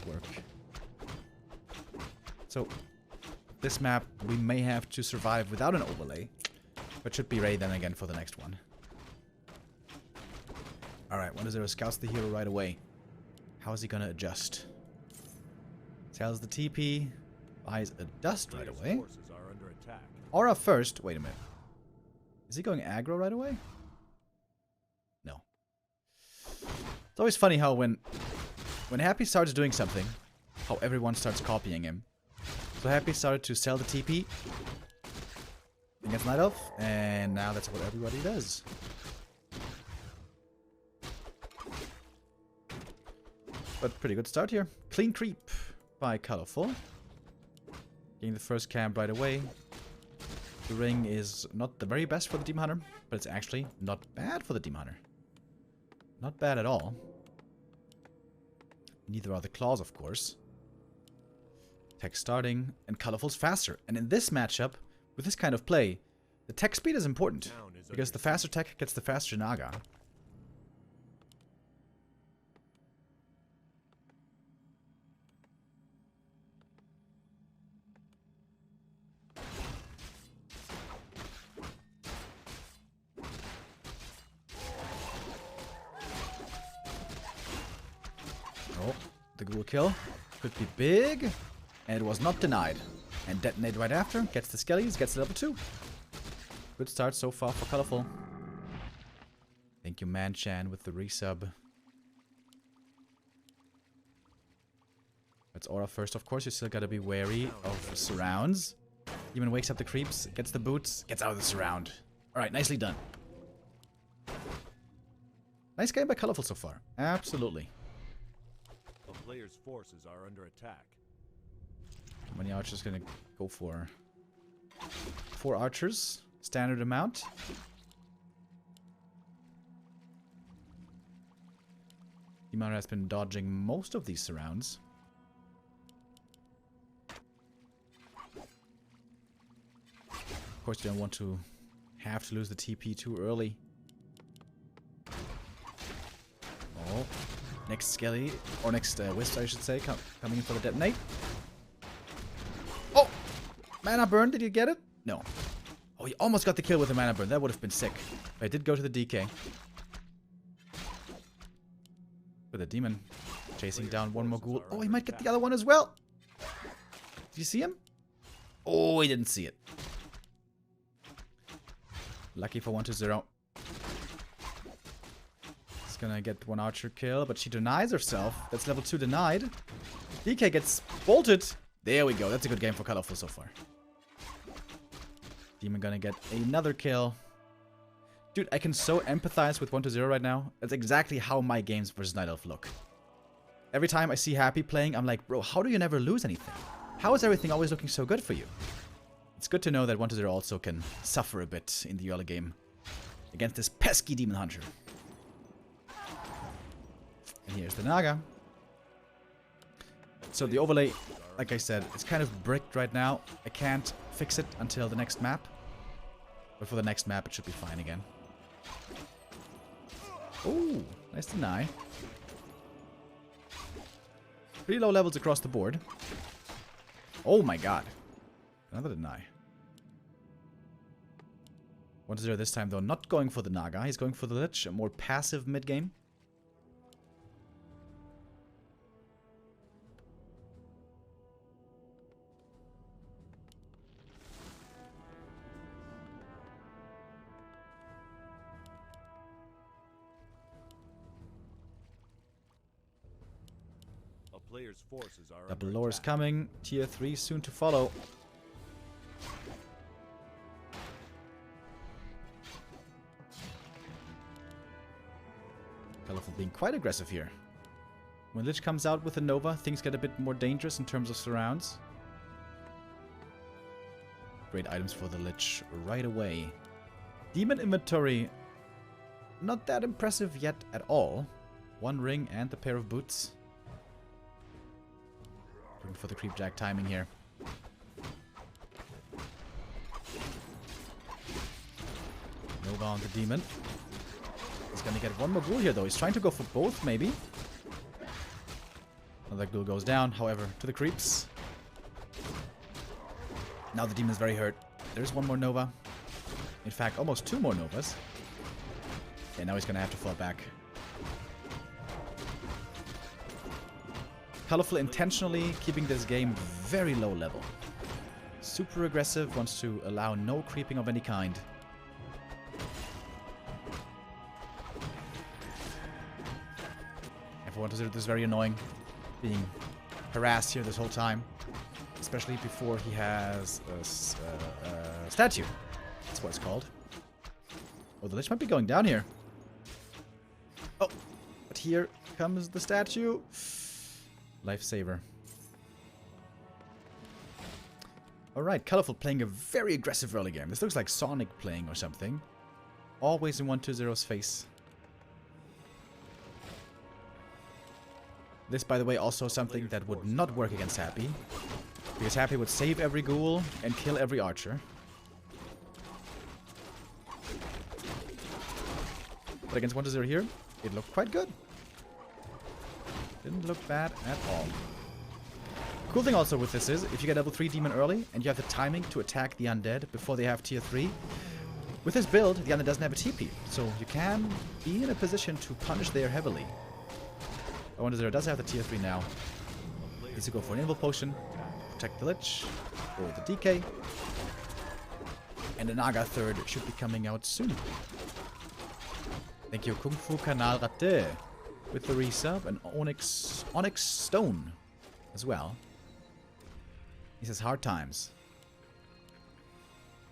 work. So, this map we may have to survive without an overlay, but should be ready then again for the next one. Alright, 1-0 scouts the hero right away. How is he gonna adjust? Tells the TP. Buys a dust right away. Aura first. Wait a minute. Is he going aggro right away? No. It's always funny how when Happy starts doing something, how everyone starts copying him. So Happy started to sell the TP against Night Elf, and now that's what everybody does. But pretty good start here. Clean creep by Colorful. Getting the first camp right away. The ring is not the very best for the Demon Hunter, but it's actually not bad for the Demon Hunter. Not bad at all. Neither are the claws, of course. Tech starting, and Colorful's faster. And in this matchup, with this kind of play, the tech speed is important, because the faster tech gets the faster Naga. The ghoul kill could be big, and it was not denied. And detonate right after, gets the skellies, gets the level 2. Good start so far for Colorful. Thank you, Manchan, with the resub. That's Aura first, of course. You still gotta be wary of surrounds. Demon wakes up the creeps, gets the boots, gets out of the surround. Alright, nicely done. Nice game by Colorful so far. Absolutely. A player's forces are under attack. How many archers gonna go for? 4 archers. Standard amount. Demon has been dodging most of these surrounds. Of course, you don't want to have to lose the TP too early. Oh, next Skelly, or next Wisp, I should say, coming in for the detonate. Oh! Mana burn, did you get it? No. Oh, he almost got the kill with the mana burn. That would have been sick. But I did go to the DK. With a demon chasing down one more ghoul. Oh, he might get the other one as well. Did you see him? Oh, he didn't see it. Lucky for 1-0. He's gonna get one archer kill, but she denies herself. That's level 2 denied. DK gets bolted. There we go. That's a good game for Colorful so far. Demon gonna get another kill. Dude, I can so empathize with 1-0 right now. That's exactly how my games versus Night Elf look. Every time I see Happy playing, I'm like, bro, how do you never lose anything? How is everything always looking so good for you? It's good to know that 1-0 also can suffer a bit in the early game against this pesky Demon Hunter. And here's the Naga. So the overlay, like I said, it's kind of bricked right now. I can't fix it until the next map. But for the next map, it should be fine again. Oh, nice deny. Pretty low levels across the board. Oh my god. Another deny. 1-0 this time, though. Not going for the Naga. He's going for the Lich. A more passive mid-game. Player's forces are Double under lores attack. coming. Tier 3 soon to follow. Colorful being quite aggressive here. When Lich comes out with a Nova, things get a bit more dangerous in terms of surrounds. Great items for the Lich right away. Demon inventory, not that impressive yet at all. One ring and the pair of boots. Looking for the creepjack timing here. Nova on the demon. He's gonna get one more ghoul here though. He's trying to go for both maybe. Another ghoul goes down, however, to the creeps. Now the demon's very hurt. There's one more Nova. In fact, almost 2 more Novas. And now he's gonna have to fall back. Colorful intentionally keeping this game very low level. Super aggressive, wants to allow no creeping of any kind. And for 1-0, this is very annoying. Being harassed here this whole time. Especially before he has a statue. That's what it's called. Oh, the Lich might be going down here. Oh, but here comes the statue. Lifesaver. Alright, Colorful playing a very aggressive early game. This looks like Sonic playing or something. Always in 1-2-0's face. This, by the way, also something that would not work against Happy. Because Happy would save every ghoul and kill every archer. But against 1-0 here, it looked quite good. Didn't look bad at all. Cool thing also with this is, if you get level 3 demon early, and you have the timing to attack the undead before they have tier 3, with this build, the undead doesn't have a TP, so you can be in a position to punish there heavily. 1-0 does have the tier 3 now. Needs to go for an invul potion, protect the Lich, or the DK. And the Naga third should be coming out soon. Thank you, Kung Fu Kanal Ratte, with the resub, and Onyx Stone as well. He says hard times.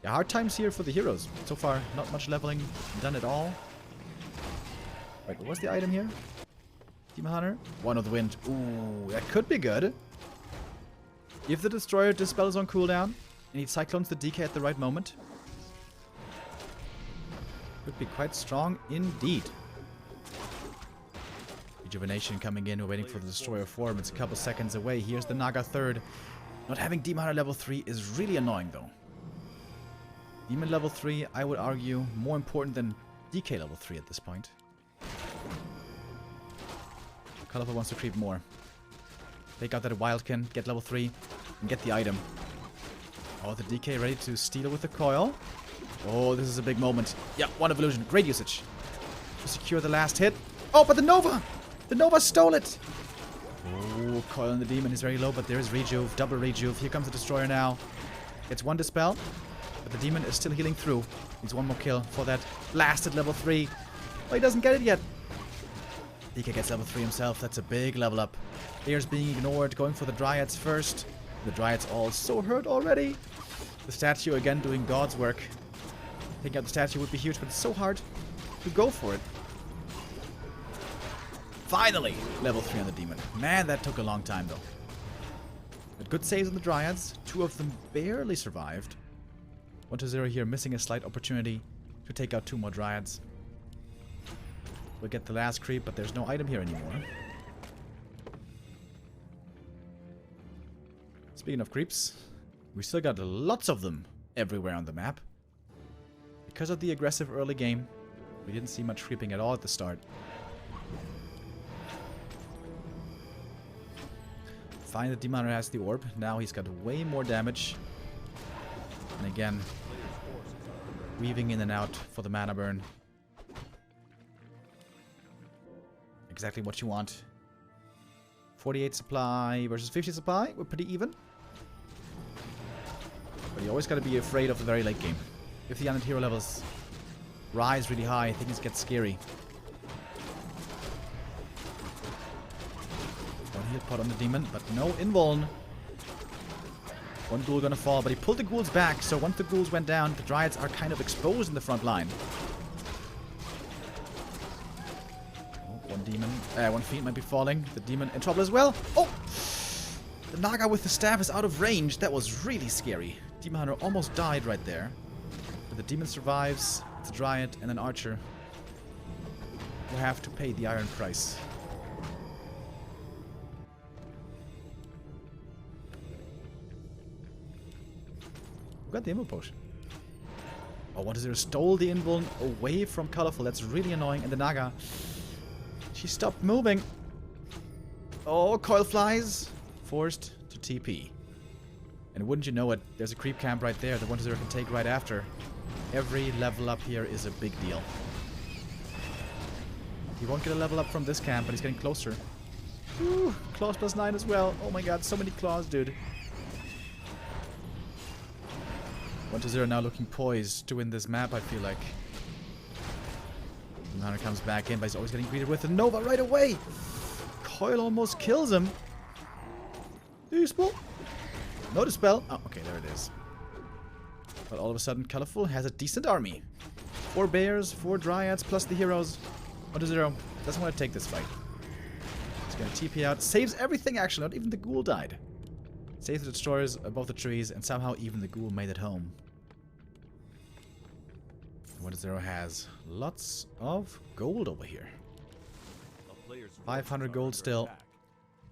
Yeah, hard times here for the heroes. So far, not much leveling done at all. Right, what was the item here? Demon Hunter? One of the Wind. Ooh, that could be good. If the Destroyer dispels on cooldown, and he cyclones the DK at the right moment. Could be quite strong indeed. Rejuvenation coming in. We're waiting for the Destroyer form. It's a couple seconds away. Here's the Naga third. Not having Demon Hunter level 3 is really annoying though. Demon level 3, I would argue, more important than DK level 3 at this point. Colorful wants to creep more. Take out that Wildkin, get level 3, and get the item. Oh, the DK ready to steal with the coil. Oh, this is a big moment. Yeah, one evolution. Great usage. To secure the last hit. Oh, but the Nova! The Nova stole it! Oh, coil on the demon is very low, but there is Rejuve. Double Rejuve. Here comes the Destroyer now. Gets one dispel. But the demon is still healing through. Needs one more kill for that blasted level 3. Oh, he doesn't get it yet. DK gets level 3 himself. That's a big level up. Eir's being ignored. Going for the Dryads first. The Dryads all so hurt already. The statue again doing God's work. Taking out the statue would be huge, but it's so hard to go for it. Finally, level 3 on the demon. Man, that took a long time though. But good saves on the Dryads. 2 of them barely survived. 1-0 here, missing a slight opportunity to take out 2 more Dryads. We'll get the last creep, but there's no item here anymore. Speaking of creeps, we still got lots of them everywhere on the map. Because of the aggressive early game, we didn't see much creeping at all at the start. Fine, the Demon Hunter has the orb. Now he's got way more damage. And again, weaving in and out for the mana burn. Exactly what you want. 48 supply versus 50 supply. We're pretty even. But you always got to be afraid of the very late game. If the unit hero levels rise really high, things get scary. One heal pot on the demon, but no invuln. One ghoul gonna fall, but he pulled the ghouls back, so once the ghouls went down, the Dryads are kind of exposed in the front line. Oh, one fiend might be falling. The demon in trouble as well. Oh! The Naga with the staff is out of range. That was really scary. Demon Hunter almost died right there. But the demon survives, the Dryad, and an archer will have to pay the iron price. Who got the Immo potion? Oh, 1-0 stole the invuln away from Colorful. That's really annoying. And the Naga, she stopped moving. Oh, coil flies. Forced to TP. And wouldn't you know it, there's a creep camp right there that 1-0 can take right after. Every level up here is a big deal. He won't get a level up from this camp, but he's getting closer. Ooh, claws +9 as well. Oh my god, so many claws, dude. 1-0 now looking poised to win this map, I feel like. The Hunter comes back in, but he's always getting greeted with a Nova right away. Coil almost kills him. Dispel. No dispel. Oh, okay, there it is. But all of a sudden, Colorful has a decent army. 4 bears, 4 dryads, plus the heroes. 1-0. Doesn't want to take this fight. He's gonna TP out. Saves everything, actually. Not even the ghoul died. Saves the destroyers above the trees, and somehow even the ghoul made it home. 1-0 has lots of gold over here. 500 gold still.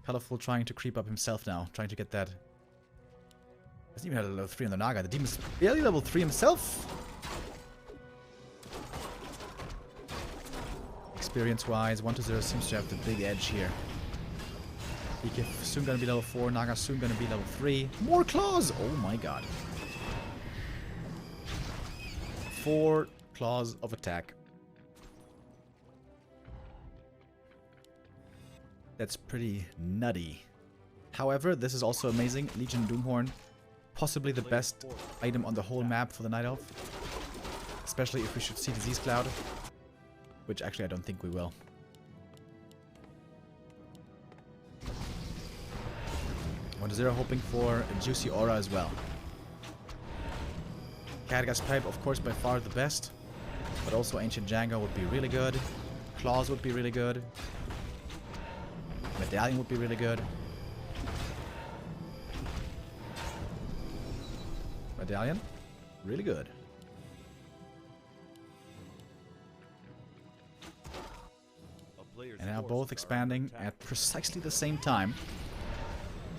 Colorful trying to creep up himself now. Trying to get that. Doesn't even have a level 3 on the Naga. The demon's barely level 3 himself. Experience-wise, 1-0 seems to have the big edge here. He soon gonna be level 4. Naga soon gonna be level 3. More claws! Oh my god. 4 claws of attack. That's pretty nutty. However, this is also amazing. Legion Doomhorn. Possibly the best item on the whole map for the Night Elf. Especially if we should see Disease Cloud. Which actually I don't think we will. 1-0 hoping for a juicy aura as well. Khadgar's Pipe, of course, by far the best. But also Ancient Django would be really good. Claws would be really good. Medallion would be really good. Medallion, really good. And now both expanding at precisely the same time.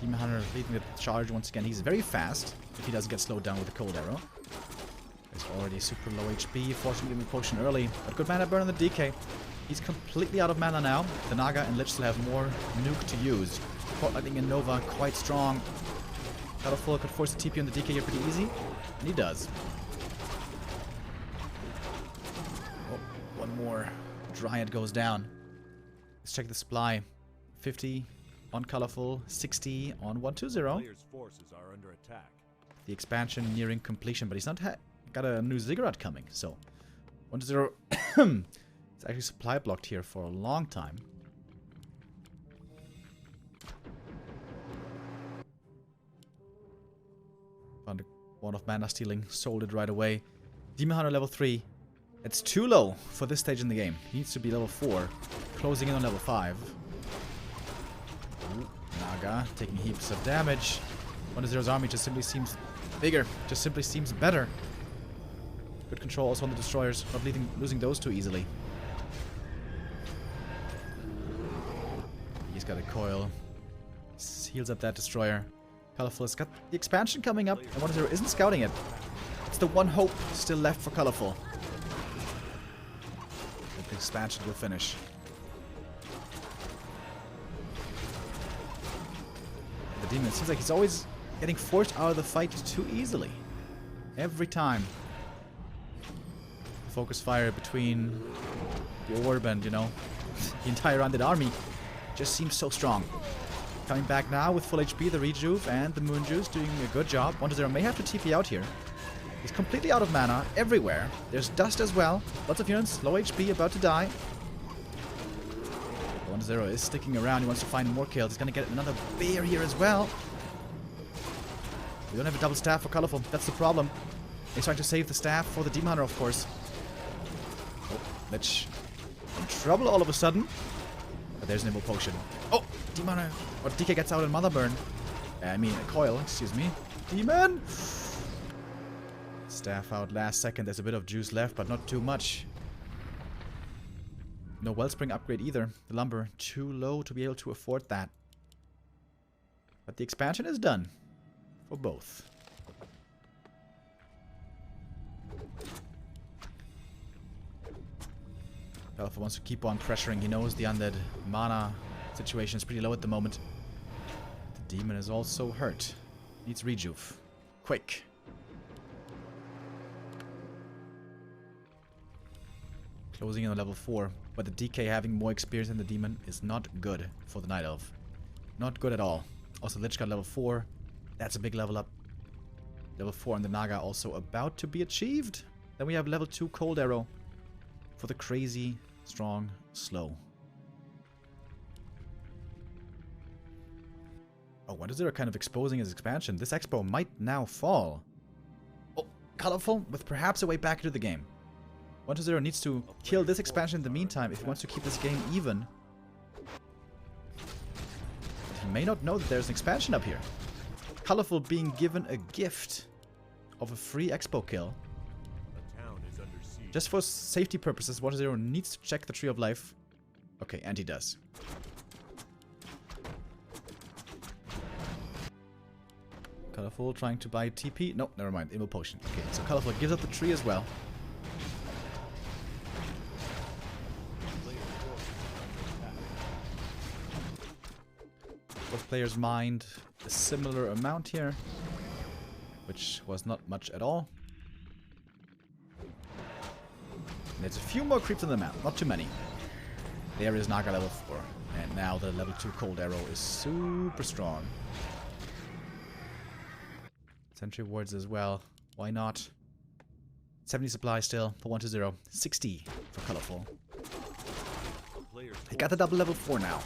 Demon Hunter leading the charge once again. He's very fast if he doesn't get slowed down with the cold arrow. He's already super low HP, forcing him a potion early. But good mana burn on the DK. He's completely out of mana now. The Naga and Lich still have more nuke to use. Port Lightning and Nova quite strong. Shadowfall could force the TP on the DK here pretty easy. And he does. Oh, one more Dryad goes down. Let's check the supply. 50 on Colorful, 60 on 120. Players' forces are under attack. The expansion nearing completion, but he's not got a new Ziggurat coming, so 120. It's actually supply blocked here for a long time. Found a Wand of Mana Stealing, sold it right away. Demon Hunter level 3. It's too low for this stage in the game. He needs to be level 4. Closing in on level 5. Ooh, Naga taking heaps of damage. 120's army just simply seems bigger. Just simply seems better. Good control also on the destroyers. Not losing those too easily. He's got a coil. Heals up that destroyer. Colorful has got the expansion coming up. And 120 isn't scouting it. It's the one hope still left for Colorful. The expansion will finish. The demon, it seems like he's always getting forced out of the fight too easily. Every time. Focus fire between the orb and, you know, the entire undead army just seems so strong. Coming back now with full HP, the Rejuve and the Moon Juice doing a good job. 120 may have to TP out here. He's completely out of mana everywhere. There's dust as well. Lots of units, low HP, about to die. 120 is sticking around. He wants to find more kills. He's going to get another bear here as well. We don't have a double staff for Colorful. That's the problem. He's trying to save the staff for the Demon Hunter, of course. Oh, Lich in trouble all of a sudden. But there's an Nimble Potion. Oh, Demon Hunter. Or DK gets out in Mother Burn. I mean, a coil, excuse me. Demon! Staff out last second. There's a bit of juice left, but not too much. No Wellspring upgrade either. The lumber too low to be able to afford that. But the expansion is done. For both. Alpha wants to keep on pressuring. He knows the undead mana situation is pretty low at the moment. The demon is also hurt. Needs rejuve. Quick. Closing in on level 4. But the DK having more experience than the demon is not good for the Night Elf. Not good at all. Also, Lich got level 4. That's a big level up. Level 4 on the Naga also about to be achieved. Then we have level 2 Cold Arrow for the crazy, strong, slow. Oh, 120 kind of exposing his expansion. This expo might now fall. Oh, Colorful with perhaps a way back into the game. 120 needs to kill this expansion in the meantime if he wants to keep this game even. But he may not know that there's an expansion up here. Colorful being given a gift of a free expo kill. Just for safety purposes, 120 needs to check the Tree of Life. Okay, and he does. Colorful trying to buy TP. No, never mind. Immo Potion. Okay, so Colorful gives up the tree as well. Both players mined a similar amount here, which was not much at all. And there's a few more creeps on the map, not too many. There is Naga level 4, and now the level 2 Cold Arrow is super strong. Sentry wards as well, why not? 70 supply still for 120, 60 for Colorful. He got the double level 4 now.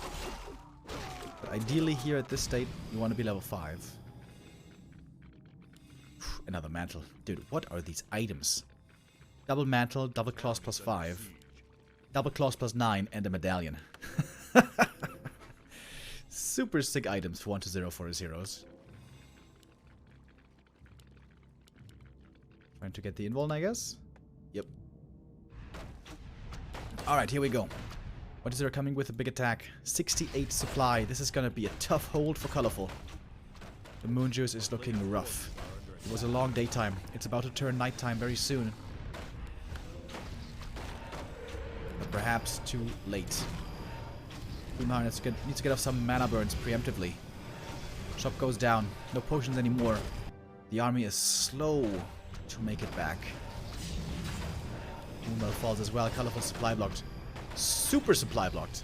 But ideally here at this state, you want to be level 5. Another mantle. Dude, what are these items? Double mantle, double claws plus 5. Double claws plus 9, and a medallion. Super sick items for 1-0 for his heroes. Trying to get the invuln, I guess. Yep. Alright, here we go. 1-0 coming with a big attack. 68 supply. This is gonna be a tough hold for Colorful. The moon juice is looking rough. It was a long daytime. It's about to turn nighttime very soon. But perhaps too late. Meanwhile, needs to get off some mana burns preemptively. Shop goes down. No potions anymore. The army is slow to make it back. Moonwell falls as well. Colorful supply blocked. Super supply blocked.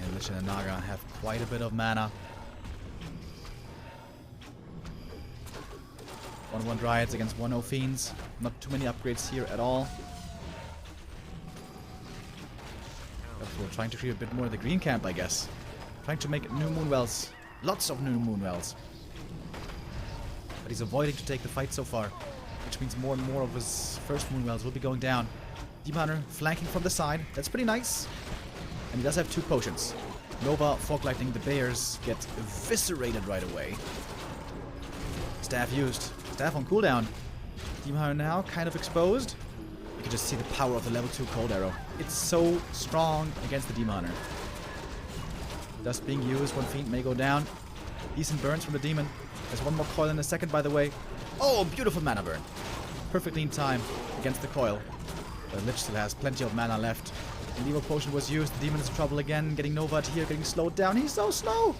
And Lich and Naga have quite a bit of mana. 1-1 Dryads against 1-0 Fiends. Not too many upgrades here at all. We're trying to create a bit more of the green camp, I guess. Trying to make new Moonwells. Lots of new Moonwells. But he's avoiding to take the fight so far. Which means more and more of his first Moonwells will be going down. Demon Hunter flanking from the side. That's pretty nice. And he does have 2 potions. Nova, Fog Lightning, the Bears get eviscerated right away. Staff used. Staff on cooldown. Demon Hunter now kind of exposed. You can just see the power of the level 2 cold arrow. It's so strong against the Demon Hunter. Dust being used. 1 Fiend may go down. Decent burns from the Demon. There's 1 more coil in a second, by the way. Oh, beautiful mana burn. Perfectly in time against the coil. The Lich still has plenty of mana left. The Evo potion was used. The Demon is in trouble again. Getting Nova here, getting slowed down. He's so slow.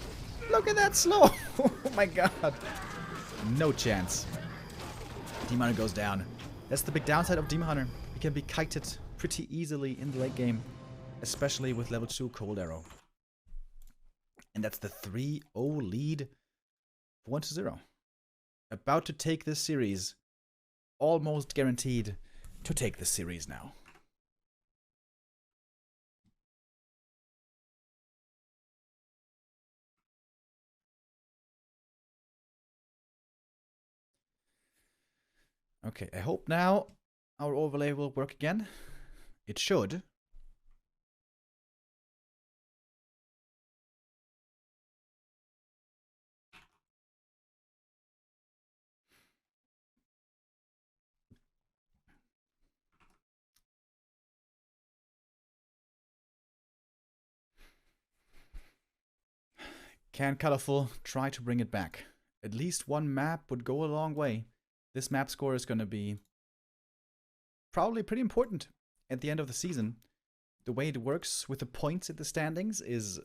Look at that slow. Oh my god. No chance. Demon Hunter goes down. That's the big downside of Demon Hunter. He can be kited pretty easily in the late game. Especially with level 2 cold arrow. And that's the 3-0 lead for 1-0. About to take this series. Almost guaranteed to take this series now. Okay, I hope now our overlay will work again. It should. Can Colorful try to bring it back? At least 1 map would go a long way. This map score is going to be probably pretty important at the end of the season. The way it works with the points in the standings is,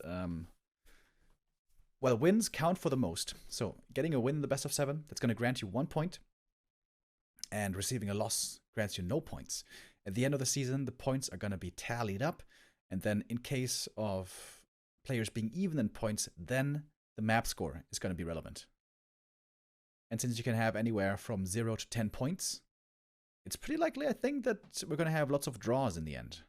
well, wins count for the most. So getting a win in the best of 7, that's going to grant you 1 point. And receiving a loss grants you no points. At the end of the season, the points are going to be tallied up. And then in case of players being even in points, then the map score is going to be relevant. And since you can have anywhere from 0 to 10 points, it's pretty likely, I think, that we're going to have lots of draws in the end.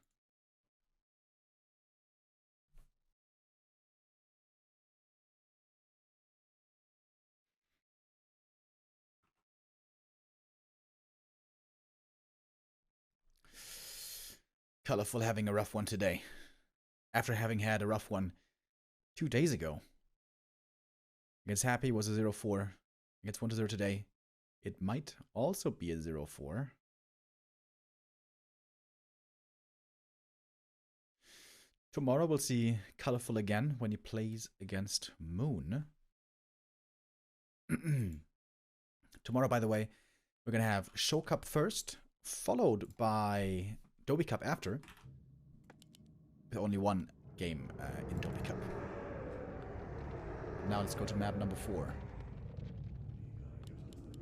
Colorful having a rough one today. After having had a rough one 2 days ago. Against Happy was a 0-4. Against 1-0 today. It might also be a 0-4. Tomorrow we'll see Colorful again when he plays against Moon. Tomorrow, by the way, we're going to have Show Cup first, followed by Doubi Cup after. With only 1 game in Doubi Cup. Now let's go to map number 4.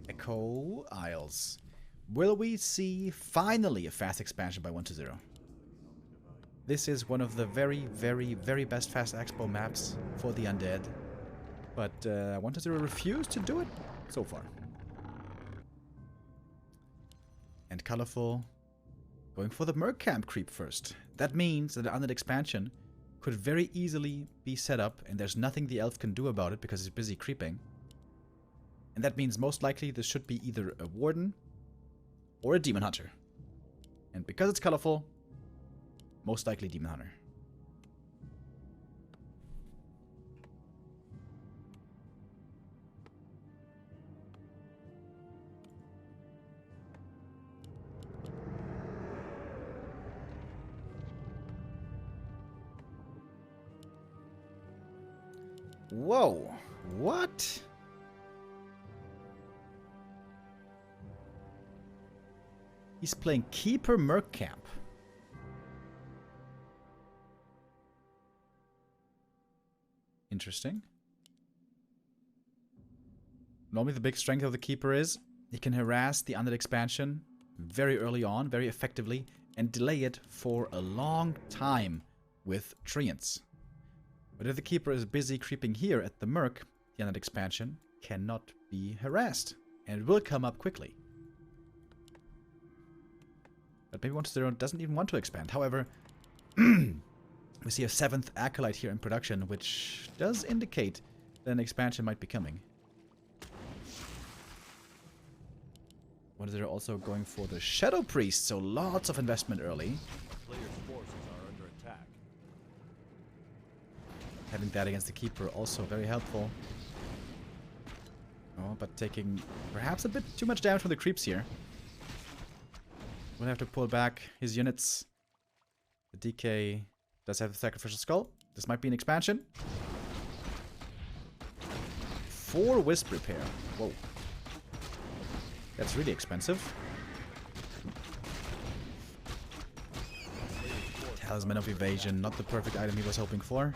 Echo Isles. Will we see finally a fast expansion by 1-0? This is one of the very, very, very best fast expo maps for the undead. But 1-0 refused to do it so far. And Colorful going for the Merc Camp creep first. That means that the undead expansion could very easily be set up, and there's nothing the elf can do about it because he's busy creeping. And that means most likely this should be either a warden or a demon hunter. And because it's colorful, most likely demon hunter. Whoa, what? He's playing Keeper Merc Camp. Interesting. Normally the big strength of the Keeper is he can harass the undead expansion very early on, very effectively, and delay it for a long time with Treants. But if the Keeper is busy creeping here at the Merc, the undead expansion cannot be harassed, and it will come up quickly. But maybe 1-0 doesn't even want to expand. However, we see a 7th Acolyte here in production, which does indicate that an expansion might be coming. 1-0 also going for the Shadow Priest, so lots of investment early. Players' forces are under attack. Having that against the Keeper also very helpful. Oh, but taking perhaps a bit too much damage from the creeps here. We'll have to pull back his units. The DK does have the Sacrificial Skull. This might be an expansion. 4 Wisp Repair. Whoa. That's really expensive. Talisman of Evasion, not the perfect item he was hoping for.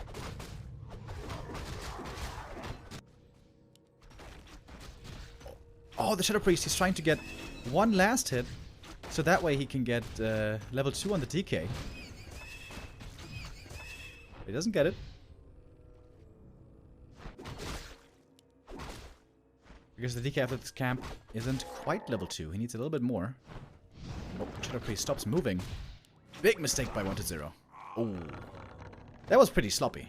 Oh, the Shadow Priest, he's trying to get one last hit, so that way he can get level 2 on the DK. He doesn't get it. Because the DK after this camp isn't quite level 2. He needs a little bit more. Oh, Shadow Priest stops moving. Big mistake by 1-0. Oh. That was pretty sloppy.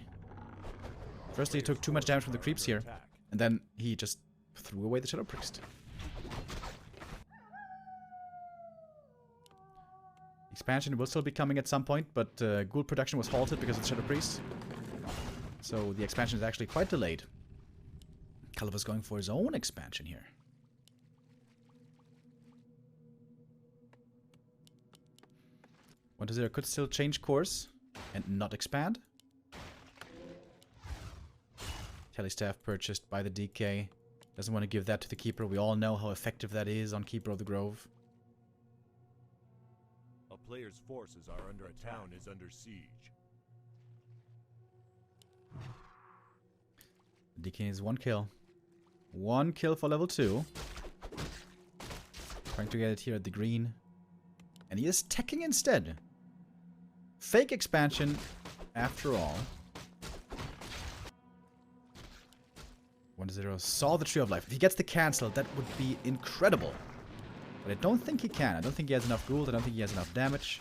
Firstly, he took too much damage from the creeps here. And then he just threw away the Shadow Priest. Expansion will still be coming at some point, but Ghoul production was halted because of the Shadow Priest. So the expansion is actually quite delayed. Calibur's going for his own expansion here. There could still change course and not expand. Telestaff purchased by the DK. Doesn't want to give that to the Keeper. We all know how effective that is on Keeper of the Grove. A player's forces are under attack. Town is under siege. DK is 1 kill. 1 kill for level 2. Trying to get it here at the green. And he is teching instead. Fake expansion after all. 1-0 saw the Tree of Life. If he gets the cancel, that would be incredible. But I don't think he can. I don't think he has enough gold. I don't think he has enough damage.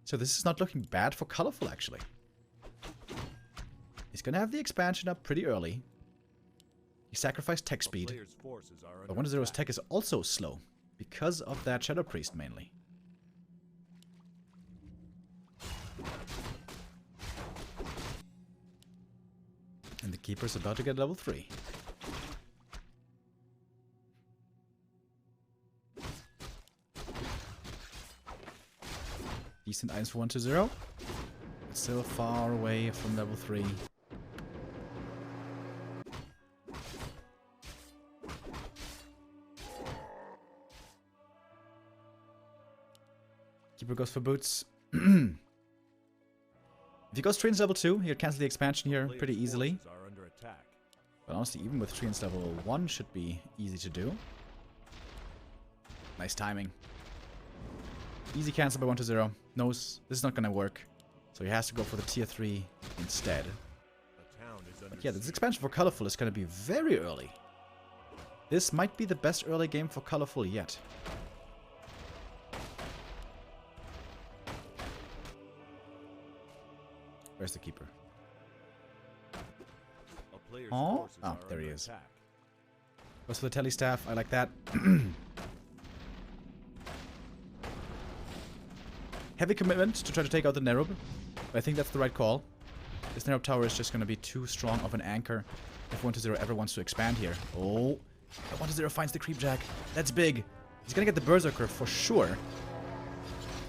So this is not looking bad for Colorful, actually. He's going to have the expansion up pretty early. He sacrificed tech speed. But 1-0's tech is also slow. Because of that Shadow Priest, mainly. And the Keeper's about to get level 3. Decent items for 1-0. Still far away from level 3. Keeper goes for boots. If he goes Treants level 2, he'll cancel the expansion here pretty easily. But honestly, even with Treants level 1 should be easy to do. Nice timing. Easy cancel by 1-0. Knows this is not gonna work. So he has to go for the tier 3 instead. But yeah, this expansion for Colorful is gonna be very early. This might be the best early game for Colorful yet. Where's the keeper? A player's Oh, forces are there he under is. attack. Goes for the telly staff. I like that. Heavy commitment to try to take out the Nerub. But I think that's the right call. This Nerub tower is just going to be too strong of an anchor if 1-0 ever wants to expand here. Oh, 1-0 finds the Creepjack. That's big. He's going to get the Berserker for sure.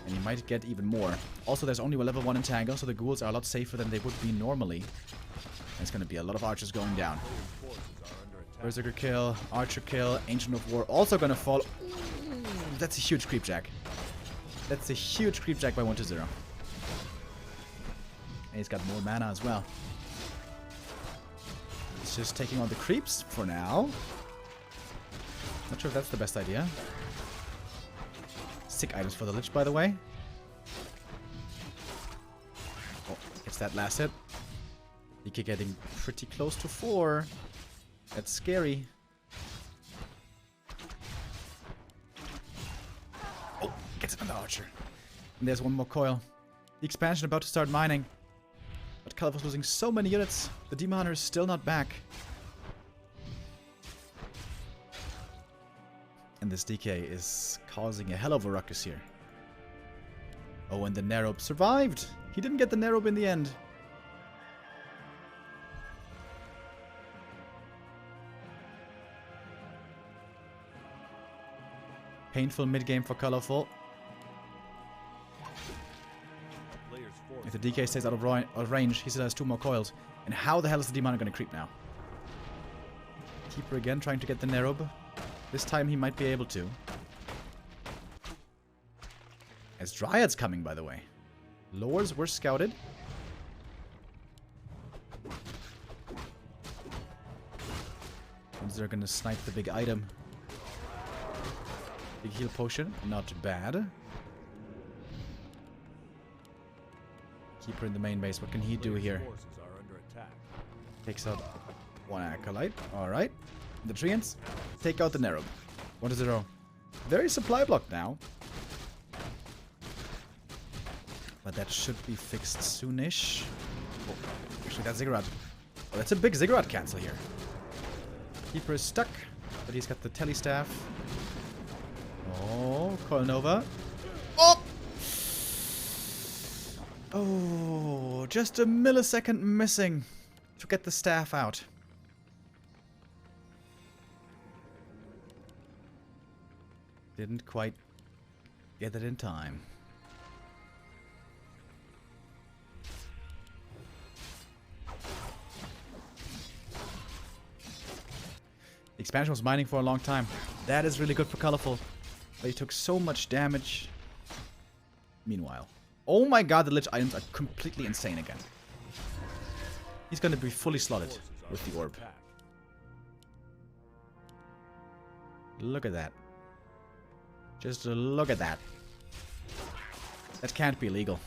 And he might get even more. Also, there's only a level 1 entangle, so the ghouls are a lot safer than they would be normally. And it's going to be a lot of archers going down. Player's forces are under attack. Berserker kill, Archer kill, Ancient of War also going to fall. Ooh, that's a huge Creepjack. That's a huge Creepjack by 1-0. And he's got more mana as well. He's just taking on the creeps for now. Not sure if that's the best idea. Sick items for the Lich, by the way. Oh, gets that last hit. DK getting pretty close to 4. That's scary. Oh, gets it on the Archer. And there's one more coil. The expansion about to start mining. But Calipho's losing so many units. The Demon Hunter is still not back. And this DK is causing a hell of a ruckus here. Oh, and the Nerub survived. He didn't get the Nerub in the end. Painful mid-game for Colorful. A player's force If the DK stays out of range, he still has 2 more coils. And how the hell is the Demon going to creep now? Keeper again trying to get the Nerub. This time he might be able to. As Dryad's coming, by the way. Lores were scouted. And they're going to snipe the big item. Big heal potion, not bad. Keeper in the main base, what can he do here? forces are under attack. Takes out 1 Acolyte, alright. The Treants, take out the Nerub. 1-0. Very supply blocked now. But that should be fixed soonish. Oh, actually that's Ziggurat. Oh, that's a big Ziggurat cancel here. Keeper is stuck, but he's got the Telly Staff. Oh, Coil Nova. Oh! Oh, just a millisecond missing to get the staff out. Didn't quite get it in time. The expansion was mining for a long time. That is really good for Colorful. But he took so much damage. Meanwhile. Oh my god, the Lich items are completely insane again. He's going to be fully slotted Forces are with the under orb. attack. Look at that. Just look at that. That can't be legal.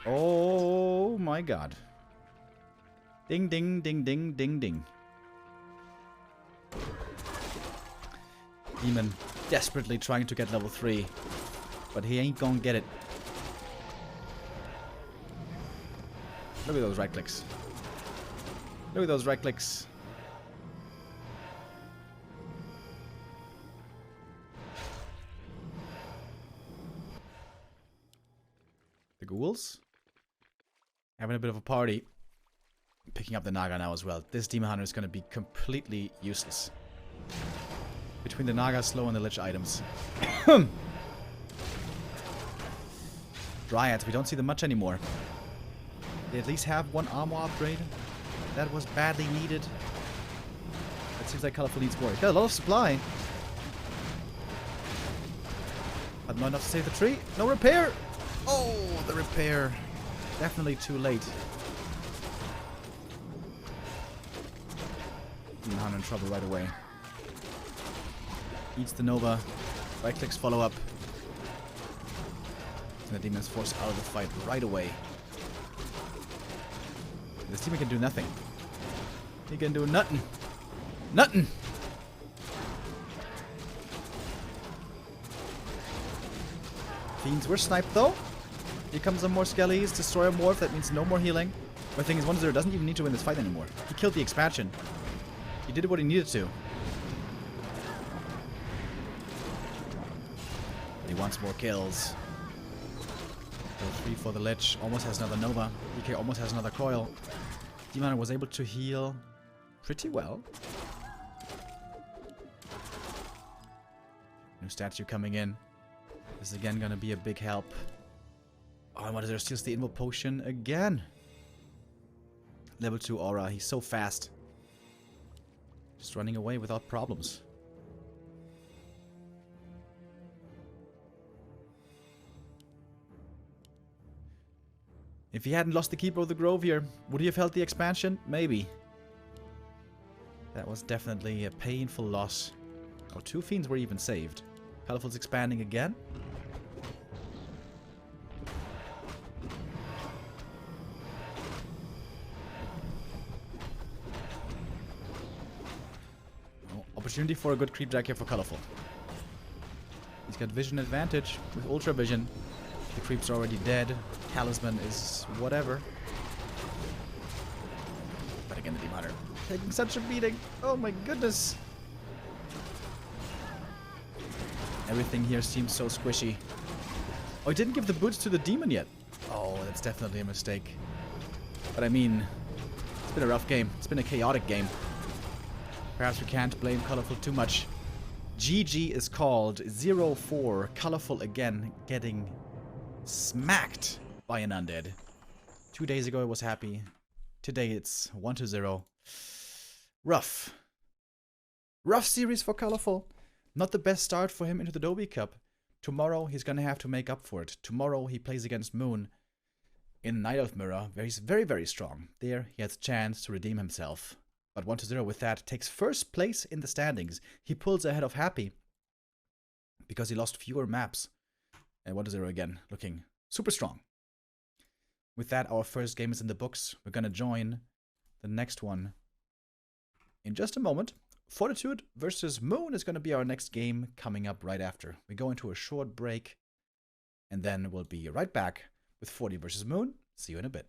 Oh my god. Ding, ding, ding, ding, ding, ding. Demon desperately trying to get level 3. But he ain't gonna get it. Look at those right clicks. Look at those right clicks. The ghouls having a bit of a party. Picking up the Naga now as well. This Demon Hunter is going to be completely useless. Between the Naga slow and the Lich items. Dryads, we don't see them much anymore. They at least have 1 armor upgrade. That was badly needed. It seems like Colorful needs more. He's got a lot of supply. But not enough to save the tree. No repair! Oh, the repair. Definitely too late. Demon Hunter in trouble right away. Eats the Nova. Right clicks follow up. And the Demon's forced out of the fight right away. This demon can do nothing. He can do nothing. Nothing! If Fiends were sniped though. Here comes some more skellies. Destroy a morph. That means no more healing. But the thing is, 1-0 doesn't even need to win this fight anymore. He killed the expansion. He did what he needed to. But he wants more kills. Go 3 for the Lich. Almost has another Nova. DK almost has another Coil. Demon was able to heal pretty well. New statue coming in. This is again gonna be a big help. Oh, and what is there? Steals the Invo Potion again. Level 2 Aura. He's so fast. Just running away without problems. If he hadn't lost the Keeper of the Grove here, would he have held the expansion? Maybe. That was definitely a painful loss. Oh, 2 Fiends were even saved. Colorful's expanding again. Oh, opportunity for a good creep jack here for Colorful. He's got vision advantage with Ultra Vision. The creep's already dead. Talisman is whatever. But again, the Demon Hunter taking such a beating. Oh my goodness. Everything here seems so squishy. Oh, he didn't give the boots to the demon yet. Oh, that's definitely a mistake. But I mean, it's been a rough game. It's been a chaotic game. Perhaps we can't blame Colorful too much. GG is called 0-4. Colorful again getting smacked by an undead. 2 days ago it was happy. Today it's 1-0. Rough. Rough series for Colorful. Not the best start for him into the Doubi Cup. Tomorrow he's gonna have to make up for it. Tomorrow he plays against Moon in Night Elf Mirror. He's very, very strong. There he has a chance to redeem himself. But 1-0 with that takes first place in the standings. He pulls ahead of Happy because he lost fewer maps. And 1-0 again, looking super strong. With that, our first game is in the books. We're gonna join the next one in just a moment. Fortitude versus Moon is gonna be our next game coming up right after. We go into a short break, and then we'll be right back with 40 versus Moon. See you in a bit.